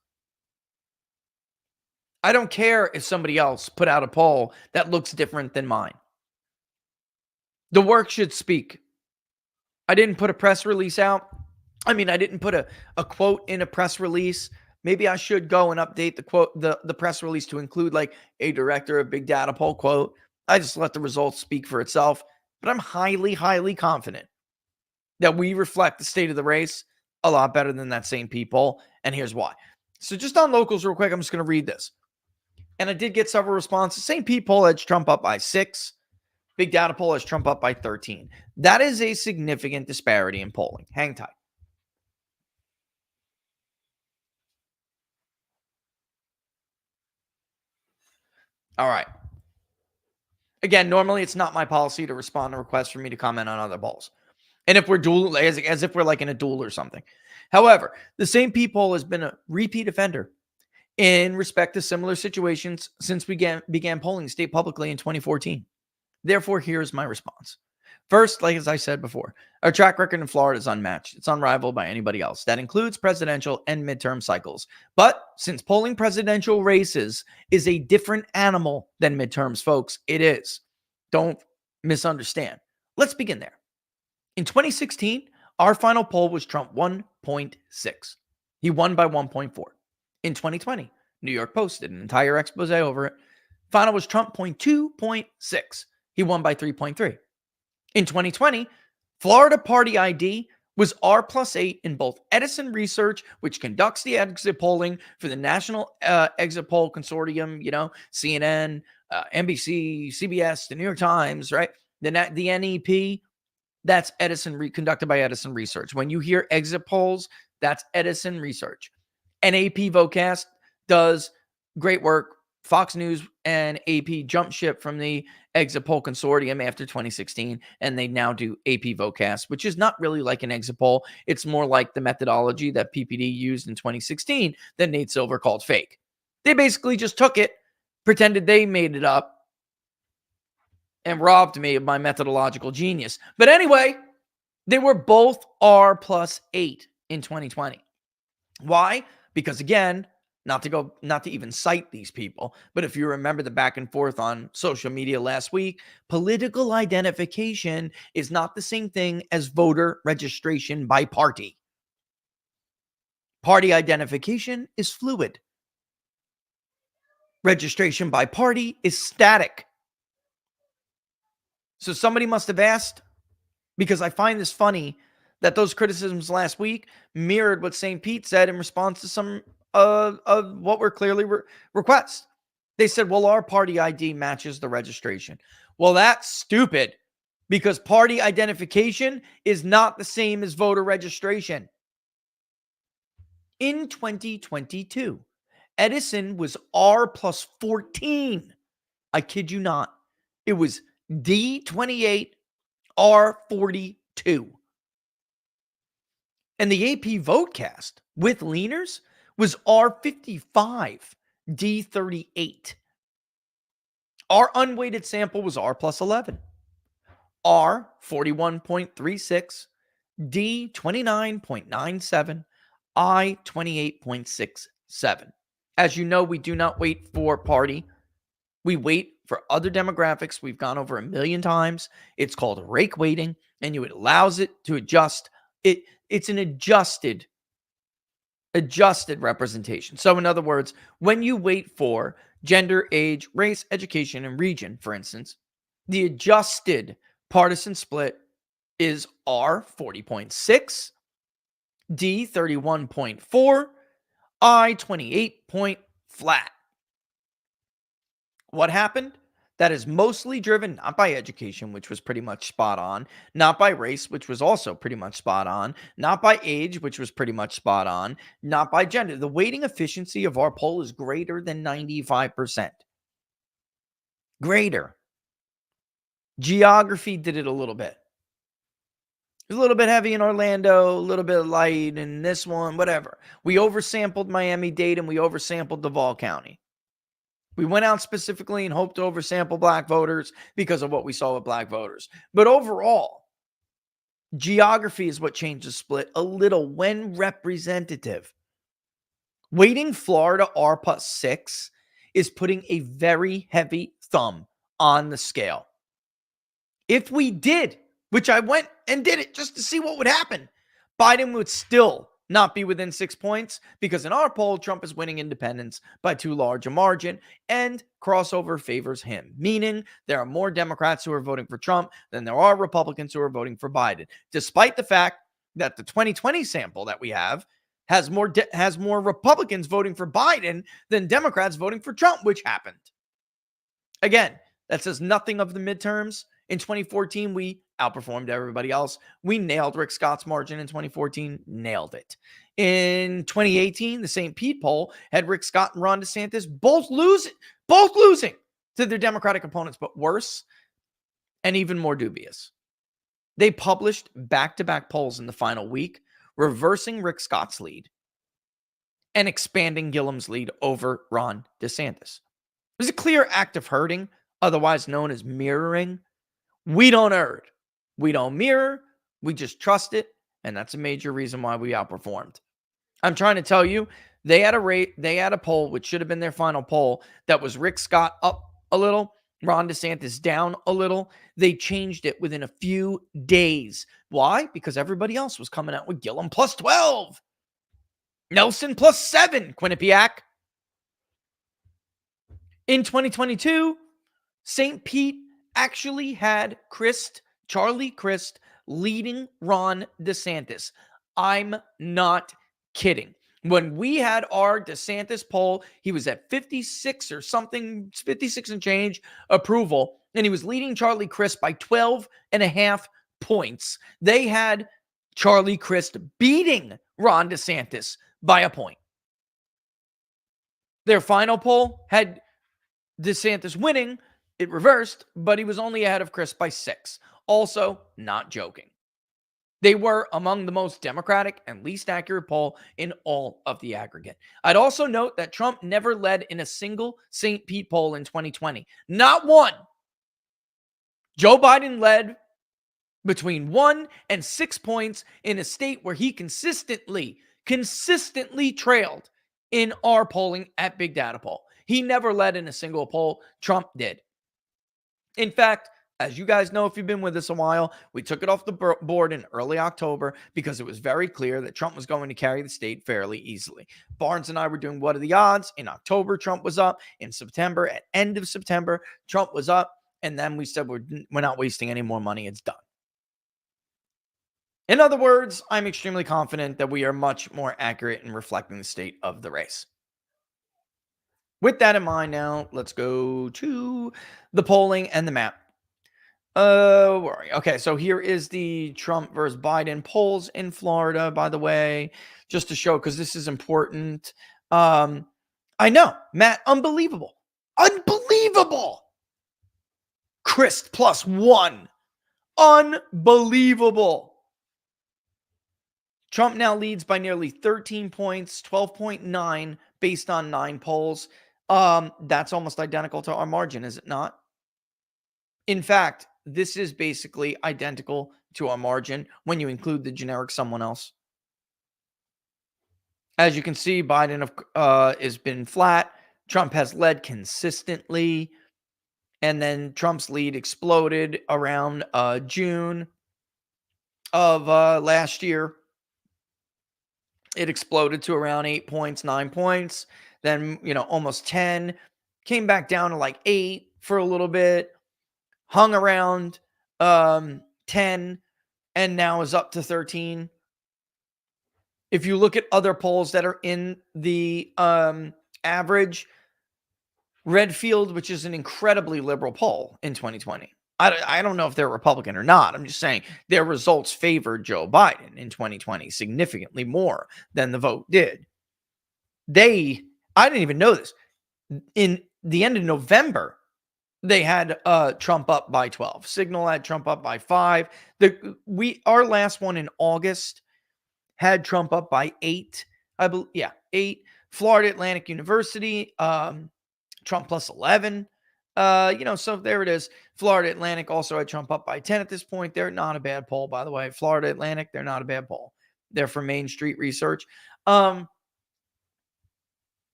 I don't care if somebody else put out a poll that looks different than mine. The work should speak. I didn't put a press release out. I mean, I didn't put a quote in a press release. Maybe I should go and update the quote, the press release to include like a director of big data poll quote. I just let the results speak for itself. But I'm highly, highly confident that we reflect the state of the race a lot better than that St. Pete poll. And here's why. So just on locals real quick, I'm just going to read this. And I did get several responses. St. Pete poll has Trump up by 6. Big data poll has Trump up by 13. That is a significant disparity in polling. Hang tight. All right. Again, normally it's not my policy to respond to requests for me to comment on other polls. And if we're dual, as if we're like in a duel or something. However, the St. Pete poll has been a repeat offender in respect to similar situations since we began polling state publicly in 2014. Therefore, here's my response. First, like as I said before, our track record in Florida is unmatched. It's unrivaled by anybody else. That includes presidential and midterm cycles. But since polling presidential races is a different animal than midterms, folks, it is. Don't misunderstand. Let's begin there. In 2016, our final poll was Trump 1.6. He won by 1.4. In 2020, New York Post did an entire expose over it. Final was Trump 2.6. He won by 3.3. In 2020, Florida Party ID was R+8 in both Edison Research, which conducts the exit polling for the National Exit Poll Consortium, CNN, NBC, CBS, the New York Times, right? The NEP, that's conducted by Edison Research. When you hear exit polls, that's Edison Research. NAP Vocast does great work. Fox News and AP jumped ship from the exit poll consortium after 2016, and they now do AP Vocast, which is not really like an exit poll. It's more like the methodology that PPD used in 2016 that Nate Silver called fake. They basically just took it, pretended they made it up, and robbed me of my methodological genius. But anyway, they were both R+8 in 2020. Why? Because again, not to even cite these people, but if you remember the back and forth on social media last week, political identification is not the same thing as voter registration by party. Party identification is fluid. Registration by party is static. So somebody must have asked, because I find this funny that those criticisms last week mirrored what St. Pete said in response to some of what were clearly requests. They said, well, our party ID matches the registration. Well, that's stupid because party identification is not the same as voter registration. In 2022, Edison was R+14. I kid you not. It was D28, R42. And the AP Votecast with leaners was R55, D38. Our unweighted sample was R+11, R41.36, D29.97, I28.67. As you know, we do not wait for party. We wait for other demographics. We've gone over 1 million times. It's called rake weighting, and it allows it to adjust. It's an adjusted representation. So in other words, when you wait for gender, age, race, education, and region, for instance, the adjusted partisan split is R40.6, D 31.4, I 28 point flat. What happened? That is mostly driven not by education, which was pretty much spot on, not by race, which was also pretty much spot on, not by age, which was pretty much spot on, not by gender. The weighting efficiency of our poll is greater than 95%. Greater. Geography did it a little bit. It was a little bit heavy in Orlando, a little bit light in this one, whatever. We oversampled Miami-Dade and we oversampled Duval County. We went out specifically and hoped to oversample black voters because of what we saw with black voters. But overall, geography is what changed the split a little when representative. Weighting Florida R+6 is putting a very heavy thumb on the scale. If we did, which I went and did it just to see what would happen, Biden would still not be within 6 points because in our poll, Trump is winning independents by too large a margin and crossover favors him, meaning there are more Democrats who are voting for Trump than there are Republicans who are voting for Biden, despite the fact that the 2020 sample that we have has more Republicans voting for Biden than Democrats voting for Trump, which happened. Again, that says nothing of the midterms. In 2014, we outperformed everybody else. We nailed Rick Scott's margin in 2014, nailed it. In 2018, the St. Pete poll had Rick Scott and Ron DeSantis both losing to their Democratic opponents, but worse and even more dubious. They published back-to-back polls in the final week, reversing Rick Scott's lead and expanding Gilliam's lead over Ron DeSantis. It was a clear act of herding, otherwise known as mirroring. We don't herd. We don't mirror. We just trust it. And that's a major reason why we outperformed. I'm trying to tell you, they had a poll, which should have been their final poll, that was Rick Scott up a little, Ron DeSantis down a little. They changed it within a few days. Why? Because everybody else was coming out with Gillum plus 12. Nelson plus 7, Quinnipiac. In 2022, St. Pete actually had Charlie Crist leading Ron DeSantis. I'm not kidding. When we had our DeSantis poll, he was at 56 or something, 56 and change approval, and he was leading Charlie Crist by 12.5 points. They had Charlie Crist beating Ron DeSantis by a point. Their final poll had DeSantis winning. It reversed, but he was only ahead of Crist by 6. Also, not joking. They were among the most Democratic and least accurate poll in all of the aggregate. I'd also note that Trump never led in a single St. Pete poll in 2020. Not one. Joe Biden led between 1 and 6 points in a state where he consistently trailed in our polling at Big Data Poll. He never led in a single poll. Trump did. In fact, as you guys know, if you've been with us a while, we took it off the board in early October because it was very clear that Trump was going to carry the state fairly easily. Barnes and I were doing what are the odds? In October, Trump was up. In September, at end of September, Trump was up. And then we said, we're not wasting any more money. It's done. In other words, I'm extremely confident that we are much more accurate in reflecting the state of the race. With that in mind now, let's go to the polling and the map. Where are you? Okay, so here is the Trump versus Biden polls in Florida, by the way, just to show, because this is important. I know, Matt, unbelievable. Unbelievable. Crist plus 1. Unbelievable. Trump now leads by nearly 13 points, 12.9 based on 9 polls. That's almost identical to our margin, is it not? In fact, this is basically identical to our margin when you include the generic someone else. As you can see, Biden has been flat. Trump has led consistently. And then Trump's lead exploded around June of last year. It exploded to around 8 points, 9 points. Then, almost 10. Came back down to like 8 for a little bit. Hung around 10. And now is up to 13. If you look at other polls that are in the average, Redfield, which is an incredibly liberal poll in 2020. I don't know if they're Republican or not. I'm just saying their results favored Joe Biden in 2020 significantly more than the vote did. I didn't even know this. In the end of November, they had Trump up by 12. Signal had Trump up by 5. Our last one in August had Trump up by 8. 8. Florida Atlantic University, Trump plus 11. So there it is. Florida Atlantic also had Trump up by 10 at this point. They're not a bad poll, by the way. Florida Atlantic, they're not a bad poll. They're from Main Street Research.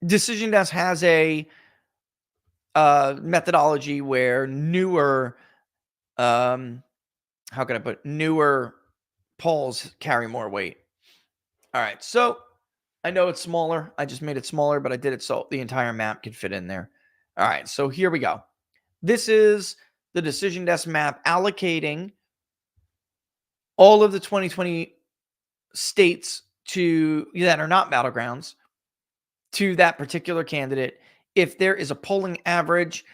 Decision Desk has a methodology where newer polls carry more weight. All right, so I know it's smaller. I just made it smaller, but I did it so the entire map could fit in there. All right, so here we go. This is the Decision Desk map allocating all of the 2020 states that are not battlegrounds to that particular candidate. If there is a polling average,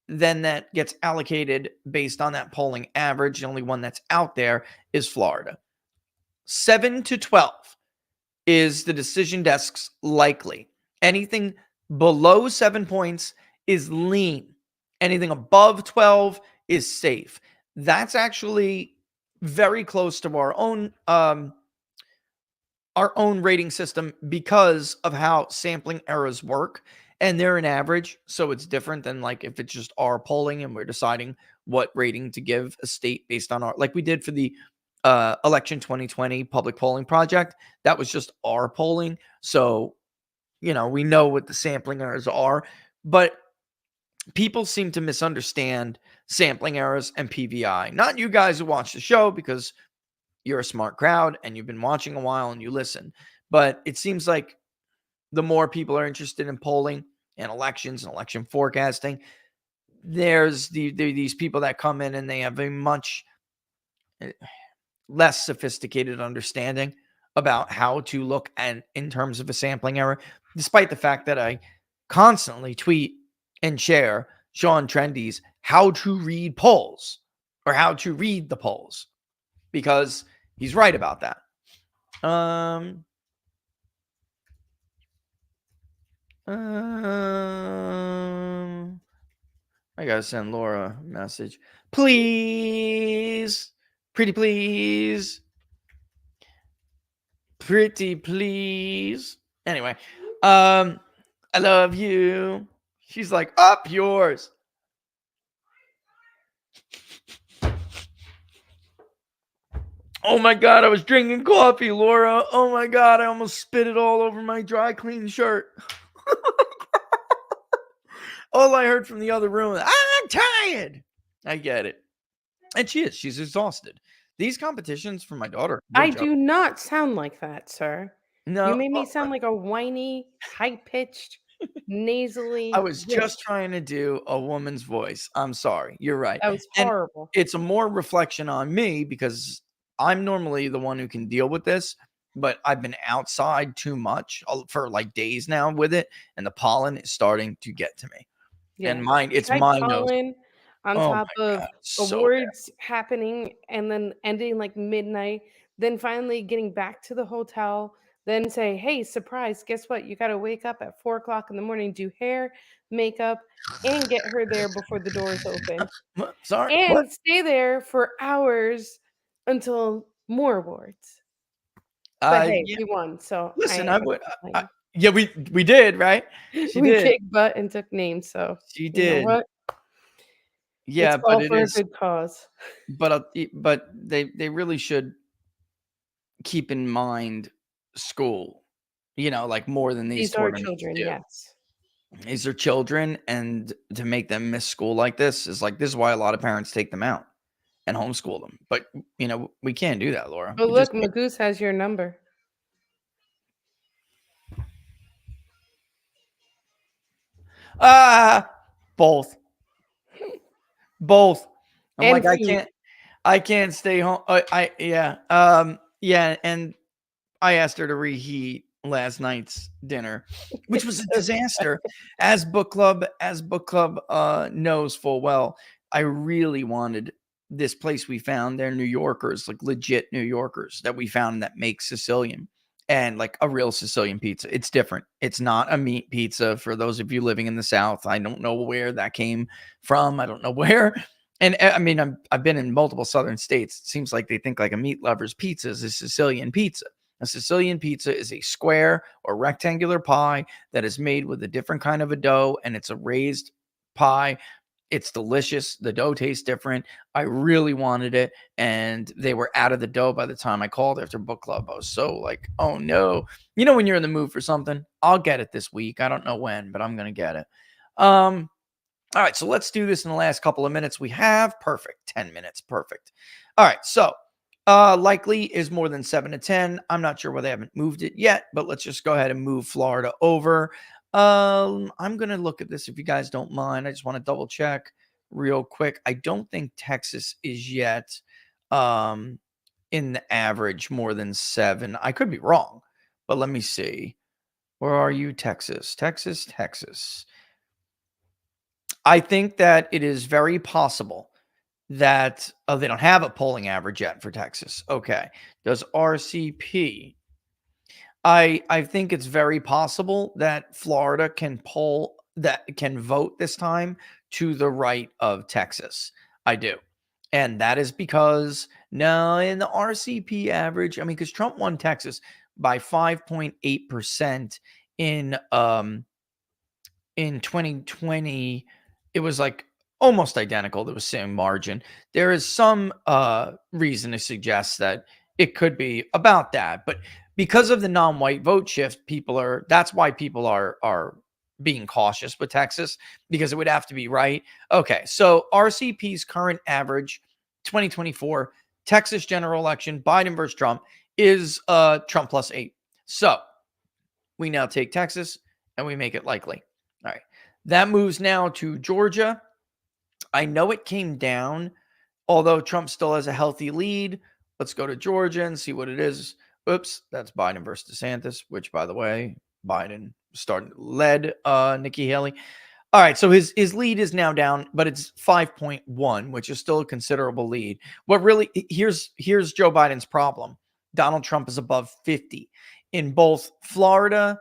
then that gets allocated based on that polling average. The only one that's out there is Florida. 7 to 12 is the Decision Desk's likely. Anything below 7 points is lean. Anything above 12 is safe. That's actually very close to our own rating system because of how sampling errors work. And they're an average, so it's different than like if it's just our polling and we're deciding what rating to give a state based on like we did for the election 2020 public polling project. That was just our polling. So, we know what the sampling errors are, but people seem to misunderstand sampling errors and PVI. Not you guys who watch the show because you're a smart crowd and you've been watching a while and you listen. But it seems like the more people are interested in polling and elections and election forecasting, there's these people that come in and they have a much less sophisticated understanding about how to look at in terms of a sampling error, despite the fact that I constantly tweet and share Sean Trendy's how to read polls or how to read the polls because he's right about that. I gotta send Laura a message. Please. Pretty please. Pretty please. Anyway, I love you. She's like, up yours. Oh my God, I was drinking coffee, Laura. Oh my God, I almost spit it all over my dry clean shirt. All I heard from the other room, I'm tired. I get it. And she is. She's exhausted. These competitions for my daughter. I do not sound like that, sir. No. You made me sound like a whiny, high-pitched, nasally. I was just trying to do a woman's voice. I'm sorry. You're right. That was horrible. And it's a more reflection on me because I'm normally the one who can deal with this, but I've been outside too much for like days now with it, and the pollen is starting to get to me. Yeah. And it's my nose. On top of awards happening and then ending like midnight, then finally getting back to the hotel, then say, hey, surprise, guess what? You got to wake up at 4 o'clock in the morning, do hair, makeup, and get her there before the doors open. Sorry. And stay there for hours until more awards. But hey, we won. So listen, we did, right? We kicked butt and took names. So she did. You know what? Yeah, it's all for a good cause. But they really should keep in mind school, like more than these are children. Do. Yes, these are children, and to make them miss school like this is why a lot of parents take them out and homeschool them. But we can't do that, Laura. But look, Magoose has your number. Both. I'm and like, food. I can't stay home. And I asked her to reheat last night's dinner, which was a disaster. As book club knows full well, I really wanted this place we found. They're New Yorkers, like legit New Yorkers that we found that make Sicilian and like a real Sicilian pizza. It's different. It's not a meat pizza for those of you living in the South. I don't know where that came from. I don't know where. And I mean, I've been in multiple Southern states. It seems like they think like a meat lover's pizza is a Sicilian pizza. A Sicilian pizza is a square or rectangular pie that is made with a different kind of a dough, and it's a raised pie. It's delicious. The dough tastes different. I really wanted it, and they were out of the dough by the time I called after book club. I was so like, oh no. You know when you're in the mood for something? I'll get it this week. I don't know when, but I'm going to get it. All right, so let's do this in the last couple of minutes we have. Perfect. 10 minutes. Perfect. All right, so likely is more than 7 to 10. I'm not sure why they haven't moved it yet, but let's just go ahead and move Florida over. I'm going to look at this if you guys don't mind. I just want to double check real quick. I don't think Texas is yet in the average more than 7. I could be wrong, but let me see. Where are you, Texas? Texas. I think that it is very possible that they don't have a polling average yet for Texas. Okay. Does RCP? I think it's very possible that Florida can vote this time to the right of Texas. I do. And that is because now in the RCP average, I mean, because Trump won Texas by 5.8% in 2020. It was like almost identical. There was same margin. There is some reason to suggest that it could be about that, but because of the non-white vote shift, that's why people are being cautious with Texas, because it would have to be right. Okay, so RCP's current average 2024 Texas general election, Biden versus Trump, is Trump plus 8. So we now take Texas and we make it likely. All right. That moves now to Georgia. I know it came down, although Trump still has a healthy lead. Let's go to Georgia and see what it is. Oops, that's Biden versus DeSantis, which, by the way, Biden led Nikki Haley. All right, so his lead is now down, but it's 5.1, which is still a considerable lead. What really here's Joe Biden's problem. Donald Trump is above 50 in both Florida,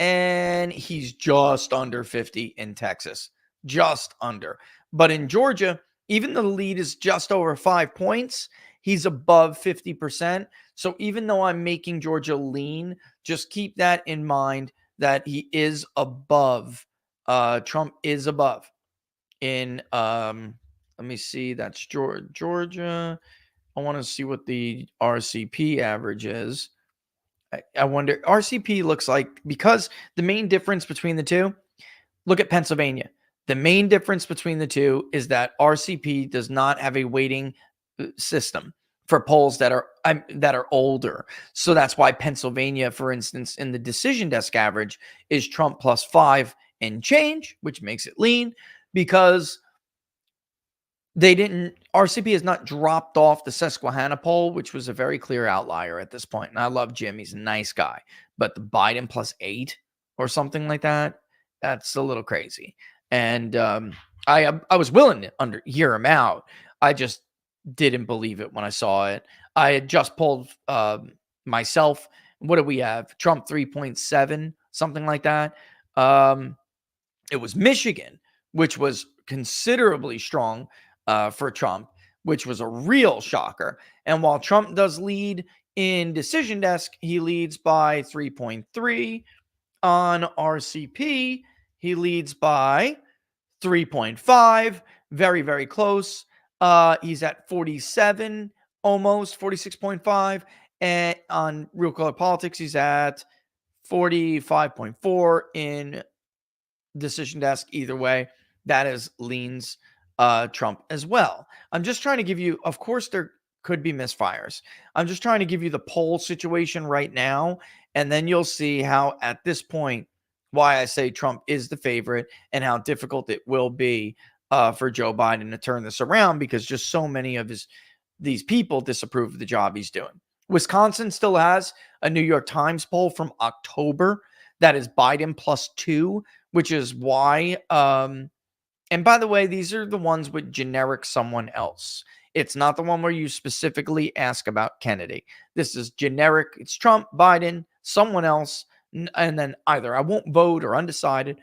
and he's just under 50 in Texas, just under. But in Georgia, even though the lead is just over 5 points, he's above 50%. So even though I'm making Georgia lean, just keep that in mind that he is above. Trump is above in, let me see, that's Georgia. I want to see what the RCP average is. I wonder, RCP looks like, because the main difference between the two, look at Pennsylvania. The main difference between the two is that RCP does not have a weighting system for polls that are older. So that's why Pennsylvania, for instance, in the decision desk average is Trump plus 5 and change, which makes it lean, because RCP has not dropped off the Susquehanna poll, which was a very clear outlier at this point. And I love Jim. He's a nice guy. But the Biden plus 8 or something like that, that's a little crazy. And I was willing to hear him out. I just didn't believe it when I saw it. I had just polled myself. What do we have? Trump 3.7, something like that. It was Michigan, which was considerably strong for Trump, which was a real shocker. And while Trump does lead in decision desk, he leads by 3.3. On RCP, he leads by 3.5. Very, very close. He's at 47, almost 46.5. And on Real Color Politics, he's at 45.4 in decision desk. Either way, that is leans Trump as well. I'm just trying to give you, of course, there could be misfires. I'm just trying to give you the poll situation right now, and then you'll see how at this point, why I say Trump is the favorite and how difficult it will be for Joe Biden to turn this around, because just so many of these people disapprove of the job he's doing. Wisconsin still has a New York Times poll from October that is Biden +2, which is why. And by the way, these are the ones with generic someone else. It's not the one where you specifically ask about Kennedy. This is generic. It's Trump, Biden, someone else, and then either I won't vote or undecided.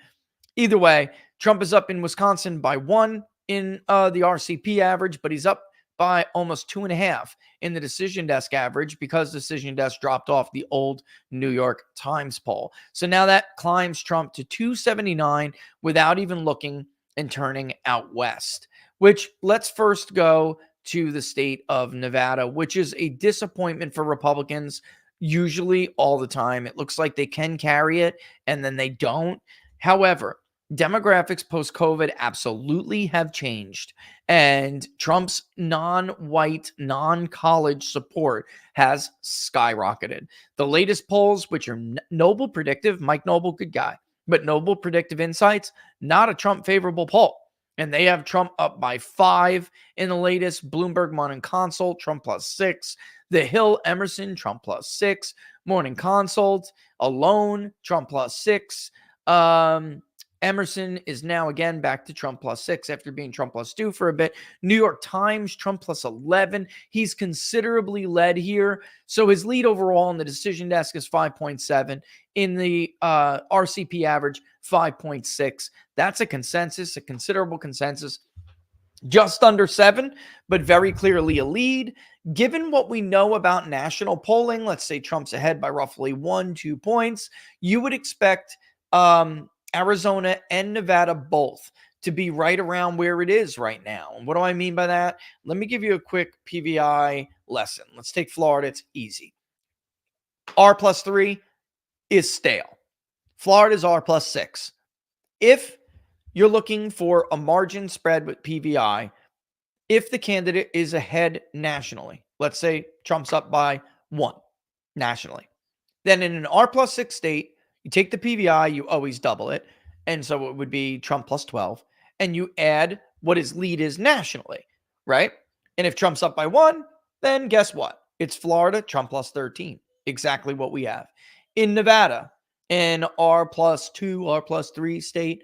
Either way, Trump is up in Wisconsin by 1 in the RCP average, but he's up by almost 2.5 in the decision desk average because decision desk dropped off the old New York Times poll. So now that climbs Trump to 279 without even looking and turning out west, which let's first go to the state of Nevada, which is a disappointment for Republicans usually all the time. It looks like they can carry it and then they don't. However, demographics post-COVID absolutely have changed, and Trump's non-white, non-college support has skyrocketed. The latest polls, which are Noble Predictive, Mike Noble, good guy, but Noble Predictive Insights, not a Trump favorable poll. And they have Trump up by 5 in the latest. Bloomberg Morning Consult, Trump +6. The Hill Emerson, Trump +6. Morning Consult alone, Trump +6. Emerson is now again back to Trump +6 after being Trump +2 for a bit. New York Times, Trump +11. He's considerably led here. So his lead overall in the decision desk is 5.7. In the RCP average, 5.6. That's a consensus, a considerable consensus. Just under 7, but very clearly a lead. Given what we know about national polling, let's say Trump's ahead by roughly 1-2 points, you would expect Arizona and Nevada both to be right around where it is right now. And what do I mean by that? Let me give you a quick PVI lesson. Let's take Florida. It's easy. R+3 is stale. Florida's R+6. If you're looking for a margin spread with PVI, if the candidate is ahead nationally, let's say Trump's up by 1 nationally, then in an R+6 state, you take the PVI, you always double it. And so it would be Trump +12. And you add what his lead is nationally, right? And if Trump's up by 1, then guess what? It's Florida, Trump +13. Exactly what we have. In Nevada, in R+2, R+3 state,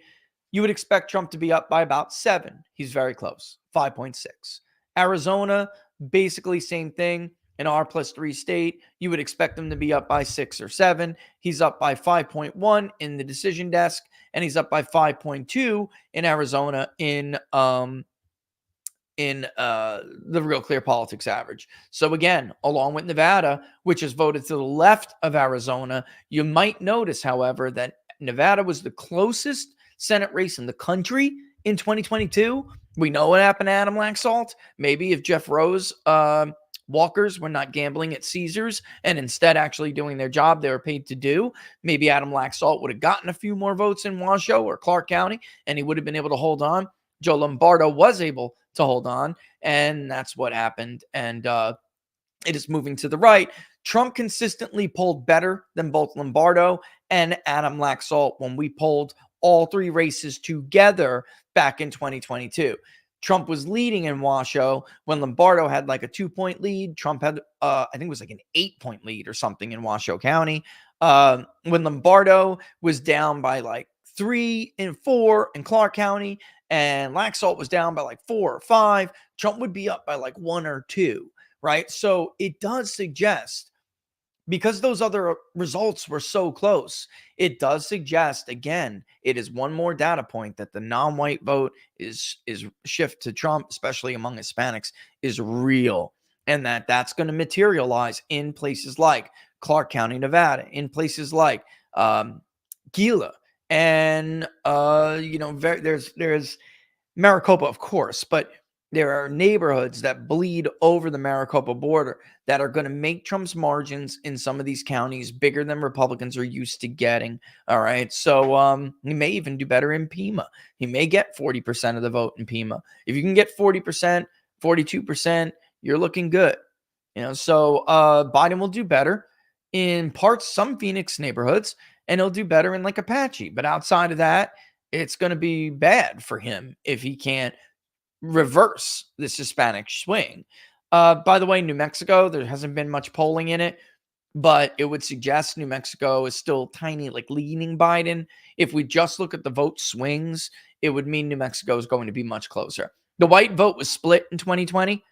you would expect Trump to be up by about 7. He's very close, 5.6. Arizona, basically same thing. In R+3 state, you would expect him to be up by 6 or 7. He's up by 5.1 in the decision desk, and he's up by 5.2 in Arizona in the Real Clear Politics average. So again, along with Nevada, which is voted to the left of Arizona, you might notice, however, that Nevada was the closest Senate race in the country in 2022. We know what happened to Adam Laxalt. Maybe if Jeff Rose walkers were not gambling at Caesars and instead actually doing their job they were paid to do, maybe Adam Laxalt would have gotten a few more votes in Washoe or Clark County, and he would have been able to hold on. Joe Lombardo was able to hold on, and that's what happened. And it is moving to the right. Trump consistently polled better than both Lombardo and Adam Laxalt when we polled all 3 races together back in 2022. Trump was leading in Washoe when Lombardo had like a 2-point lead. Trump had, I think it was like an 8-point lead or something in Washoe County. When Lombardo was down by like 3 and 4 in Clark County, and Laxalt was down by like 4 or 5, Trump would be up by like 1 or 2, right? So it does suggest, because those other results were so close, it does suggest, again, it is one more data point that the non-white vote is shift to Trump, especially among Hispanics, is real. And that's going to materialize in places like Clark County, Nevada, in places like Gila, and there's Maricopa, of course, but there are neighborhoods that bleed over the Maricopa border that are going to make Trump's margins in some of these counties bigger than Republicans are used to getting. All right. So he may even do better in Pima. He may get 40% of the vote in Pima. If you can get 40%, 42%, you're looking good. So Biden will do better in some Phoenix neighborhoods, and he'll do better in like Apache. But outside of that, it's going to be bad for him if he can't reverse this Hispanic swing. By the way, New Mexico, there hasn't been much polling in it, but it would suggest New Mexico is still tiny, like leaning Biden. If we just look at the vote swings, it would mean New Mexico is going to be much closer. The white vote was split in 2020.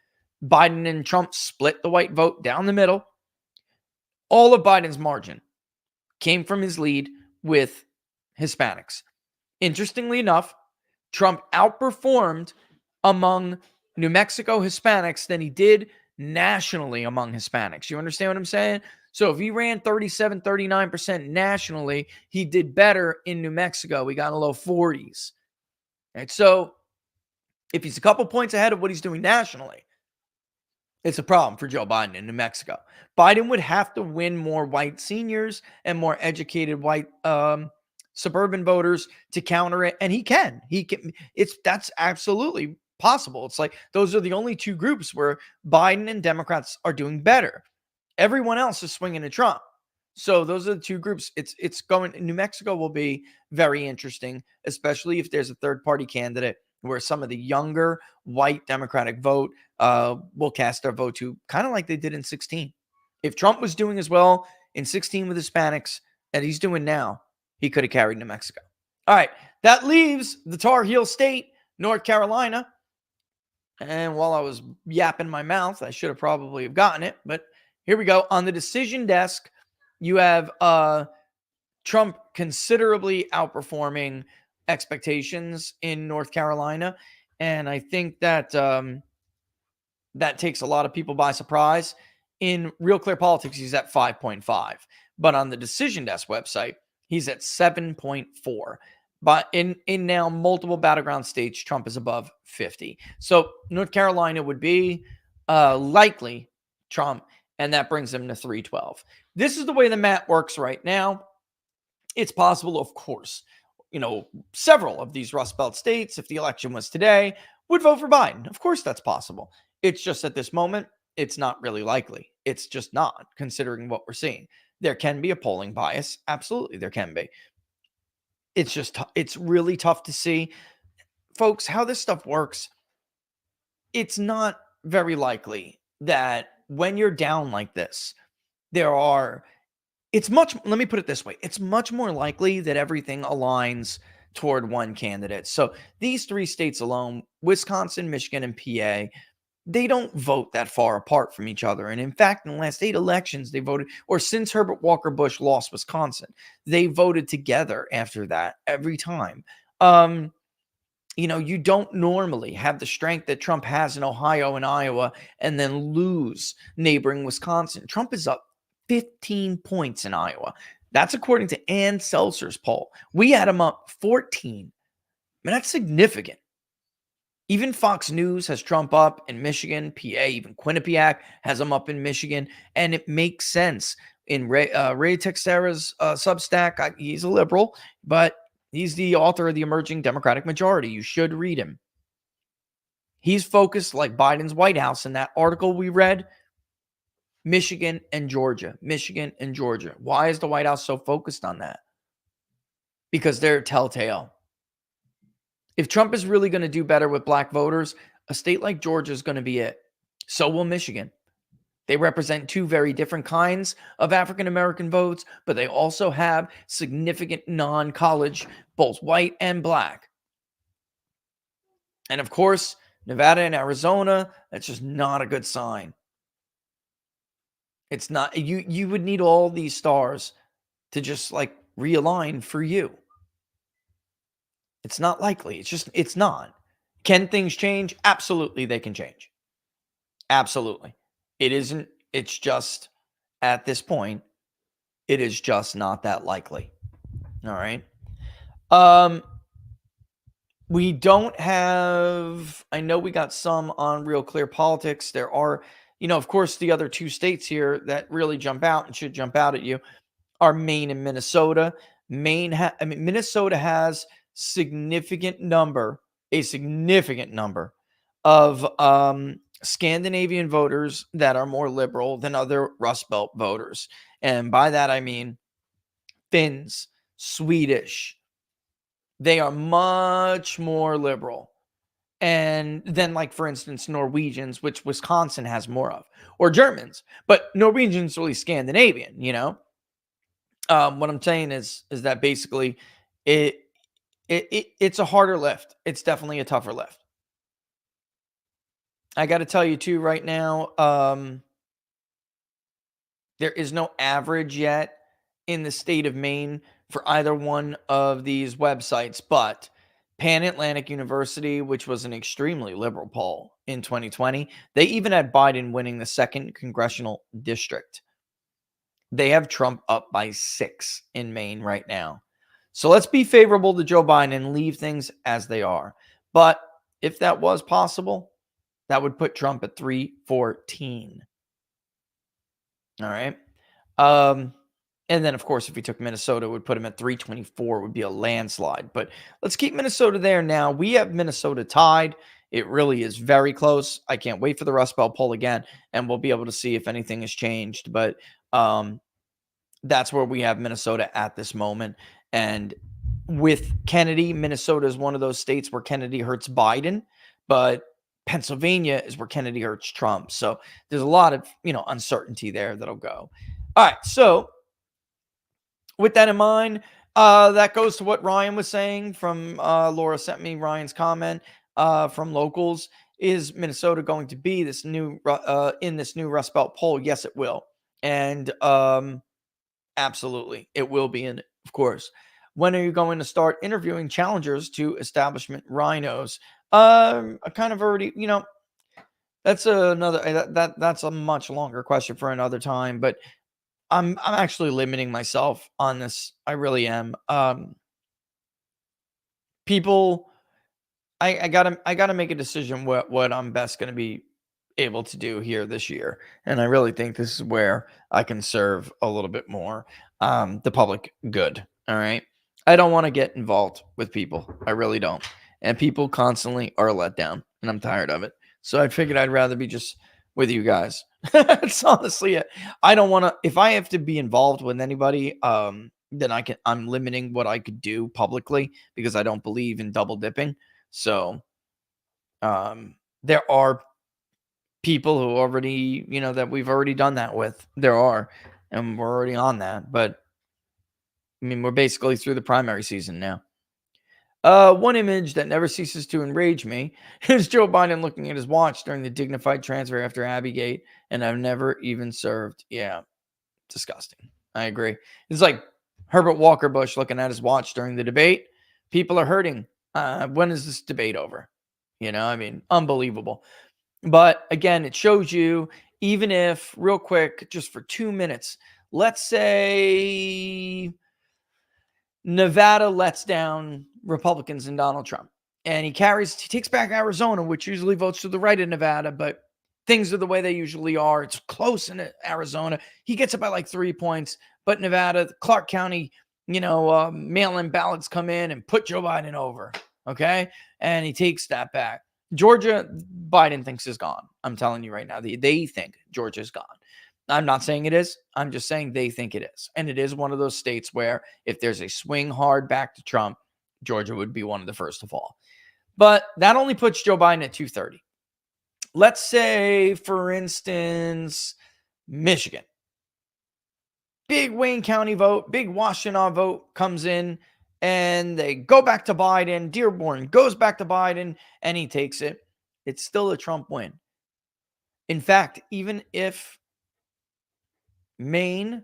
Biden and Trump split the white vote down the middle. All of Biden's margin came from his lead with Hispanics. Interestingly enough, Trump outperformed among New Mexico Hispanics than he did nationally among Hispanics. You understand what I'm saying? So if he ran 37, 39% nationally, he did better in New Mexico. He got in the low 40s. Right? So if he's a couple points ahead of what he's doing nationally, it's a problem for Joe Biden in New Mexico. Biden would have to win more white seniors and more educated white suburban voters to counter it, and he can. That's absolutely possible. It's like those are the only two groups where Biden and Democrats are doing better. Everyone else is swinging to Trump. So those are the two groups. It's going. New Mexico will be very interesting, especially if there's a third party candidate where some of the younger white Democratic vote will cast their vote to, kind of like they did in 16. If Trump was doing as well in 16 with Hispanics that he's doing now, he could have carried New Mexico. All right, that leaves the Tar Heel state, North Carolina. And while I was yapping my mouth, I should have probably have gotten it, but here we go. On the decision desk, you have Trump considerably outperforming expectations in North Carolina. And I think that that takes a lot of people by surprise. In Real Clear Politics, he's at 5.5. But on the Decision Desk website, he's at 7.4. But in now multiple battleground states, Trump is above 50. So North Carolina would be likely Trump, and that brings him to 312. This is the way the math works right now. It's possible, of course, several of these Rust Belt states, if the election was today, would vote for Biden. Of course, that's possible. It's just at this moment, it's not really likely. It's just not, considering what we're seeing. There can be a polling bias. Absolutely, there can be. It's just, it's really tough to see. Folks, how this stuff works, it's not very likely that when you're down like this, let me put it this way. It's much more likely that everything aligns toward one candidate. So these three states alone, Wisconsin, Michigan, and PA, they don't vote that far apart from each other. And in fact, in the last 8 elections, they voted, or since Herbert Walker Bush lost Wisconsin, they voted together after that every time. You don't normally have the strength that Trump has in Ohio and Iowa and then lose neighboring Wisconsin. Trump is up 15 points in Iowa. That's according to Ann Seltzer's poll. We had him up 14. I mean, that's significant. Even Fox News has Trump up in Michigan, PA, even Quinnipiac has him up in Michigan, and it makes sense. In Ray Texera's Substack, he's a liberal, but he's the author of The Emerging Democratic Majority. You should read him. He's focused, like Biden's White House in that article we read, Michigan and Georgia. Michigan and Georgia. Why is the White House so focused on that? Because they're telltale. If Trump is really going to do better with black voters, a state like Georgia is going to be it. So will Michigan. They represent two very different kinds of African-American votes, but they also have significant non-college, both white and black. And of course, Nevada and Arizona, that's just not a good sign. It's not, you would need all these stars to just like realign for you. It's not likely. It's not. Can things change? Absolutely, they can change. Absolutely. It isn't, it's just at this point, it is just not that likely. All right. We don't have, I know we got some on Real Clear Politics. There are, of course, the other two states here that really jump out and should jump out at you are Maine and Minnesota. Minnesota has a significant number of Scandinavian voters that are more liberal than other Rust Belt voters. And by that, I mean Finns, Swedish. They are much more liberal. And then, like, for instance, Norwegians, which Wisconsin has more of, or Germans, but Norwegians really Scandinavian, you know? What I'm saying is that basically it's a harder lift. It's definitely a tougher lift. I got to tell you too right now, there is no average yet in the state of Maine for either one of these websites, but Pan Atlantic University, which was an extremely liberal poll in 2020, they even had Biden winning the 2nd congressional district. They have Trump up by 6 in Maine right now. So let's be favorable to Joe Biden and leave things as they are. But if that was possible, that would put Trump at 314. All right. And then, of course, if we took Minnesota, it would put him at 324. It would be a landslide. But let's keep Minnesota there now. We have Minnesota tied. It really is very close. I can't wait for the Rust Belt poll again, and we'll be able to see if anything has changed. But that's where we have Minnesota at this moment. And with Kennedy, Minnesota is one of those states where Kennedy hurts Biden, but Pennsylvania is where Kennedy hurts Trump. So there's a lot of, uncertainty there that'll go. All right. So with that in mind, that goes to what Ryan was saying from Laura sent me Ryan's comment from locals. Is Minnesota going to be this new in this new Rust Belt poll? Yes, it will. And absolutely, it will be in it, of course. When are you going to start interviewing challengers to establishment rhinos? I kind of already, that's another that's a much longer question for another time, but I'm actually limiting myself on this. I really am. People, I gotta make a decision what I'm best going to be able to do here this year, and I really think this is where I can serve a little bit more the public good. All right, I don't want to get involved with people. I really don't, and people constantly are let down, and I'm tired of it. So I figured I'd rather be just with you guys. It's honestly it. I don't want to. If I have to be involved with anybody, then I'm limiting what I could do publicly because I don't believe in double dipping. So, there are people who already, that we've already done that with. There are, and we're already on that. But I mean, we're basically through the primary season now. One image that never ceases to enrage me is Joe Biden looking at his watch during the dignified transfer after Abbygate, and I've never even served. Yeah, disgusting. I agree. It's like Herbert Walker Bush looking at his watch during the debate. People are hurting. When is this debate over? I mean, unbelievable. But again, it shows you, even if, real quick, just for 2 minutes, let's say Nevada lets down Republicans and Donald Trump, and he takes back Arizona, which usually votes to the right of Nevada, but things are the way they usually are. It's close in Arizona. He gets it by like 3 points, but Nevada, Clark County, mail-in ballots come in and put Joe Biden over. Okay. And he takes that back. Georgia, Biden thinks is gone. I'm telling you right now, they think Georgia's gone. I'm not saying it is. I'm just saying they think it is. And it is one of those states where if there's a swing hard back to Trump, Georgia would be one of the first to fall. But that only puts Joe Biden at 230. Let's say, for instance, Michigan. Big Wayne County vote, big Washtenaw vote comes in, and they go back to Biden. Dearborn goes back to Biden, and he takes it. It's still a Trump win. In fact, even if Maine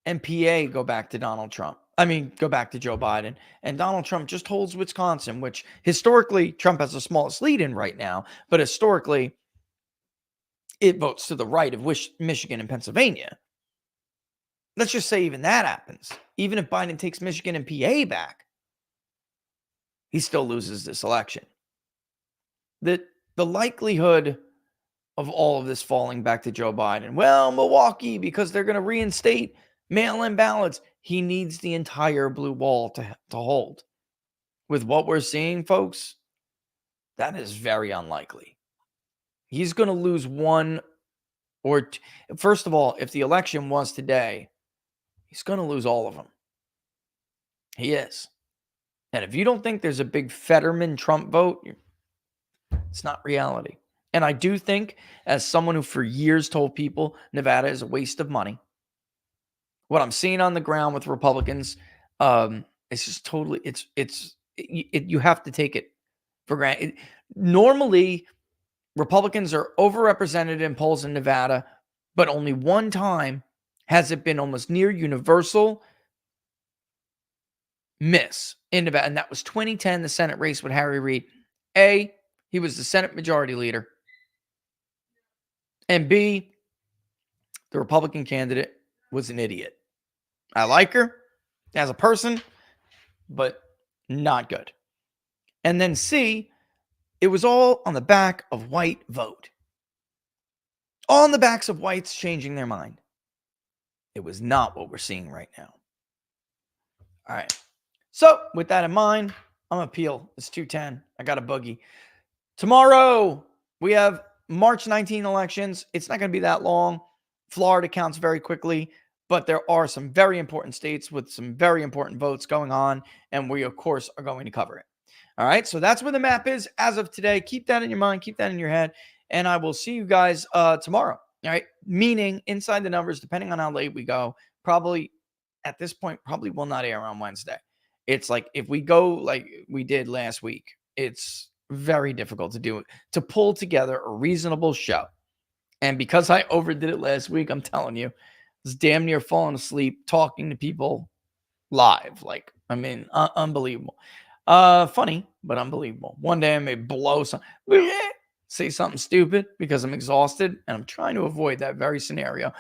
and PA go back to go back to Joe Biden, and Donald Trump just holds Wisconsin, which historically Trump has the smallest lead in right now, but historically it votes to the right of Michigan and Pennsylvania. Let's just say even that happens. Even if Biden takes Michigan and PA back, he still loses this election. The likelihood of all of this falling back to Joe Biden, well, Milwaukee, because they're going to reinstate mail-in ballots, he needs the entire blue wall to hold. With what we're seeing, folks, that is very unlikely. He's going to lose one or two. First of all, if the election was today, he's going to lose all of them. He is. And if you don't think there's a big Fetterman Trump vote, It's not reality. And I do think, as someone who for years told people Nevada is a waste of money, what I'm seeing on the ground with Republicans, it's just totally, you have to take it for granted. Normally, Republicans are overrepresented in polls in Nevada, but only one time has it been almost near universal miss in Nevada, and that was 2010, the Senate race with Harry Reid. A, he was the Senate Majority Leader, and B, the Republican candidate was an idiot. I like her as a person, but not good. And then C, it was all on the back of white vote. All on the backs of whites changing their mind. It was not what we're seeing right now. All right. So with that in mind, I'm going to peel. It's 2:10. I got a boogie. Tomorrow, we have March 19 elections. It's not going to be that long. Florida counts very quickly, but there are some very important states with some very important votes going on, and we, of course, are going to cover it. All right, so that's where the map is as of today. Keep that in your mind. Keep that in your head, and I will see you guys tomorrow. All right, meaning inside the numbers, depending on how late we go, probably at this point, probably will not air on Wednesday. It's like if we go like we did last week, it's very difficult to do it, to pull together a reasonable show. And because I overdid it last week, I'm telling you, I was damn near falling asleep talking to people live. Like, I mean, unbelievable. Funny, but unbelievable. One day I may blow some, say something stupid because I'm exhausted, and I'm trying to avoid that very scenario.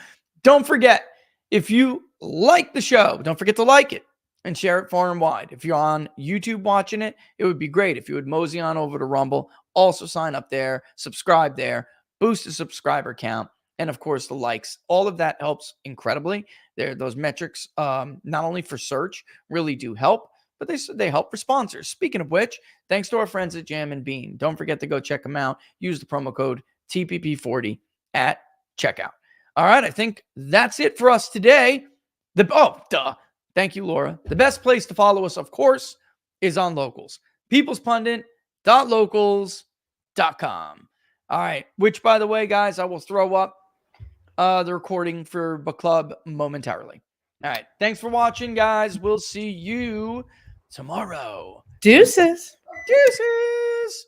Don't forget, if you like the show, don't forget to like it and share it far and wide. If you're on YouTube watching it, it would be great if you would mosey on over to Rumble. Also sign up there, subscribe there, boost the subscriber count, and of course the likes. All of that helps incredibly. Those metrics, not only for search, really do help, but they help for sponsors. Speaking of which, thanks to our friends at Jam and Bean. Don't forget to go check them out. Use the promo code TPP40 at checkout. All right, I think that's it for us today. Thank you, Laura. The best place to follow us, of course, is on Locals. peoplespundit.locals.com. All right, which, by the way, guys, I will throw up the recording for Book Club momentarily. All right, thanks for watching, guys. We'll see you tomorrow. Deuces. Deuces.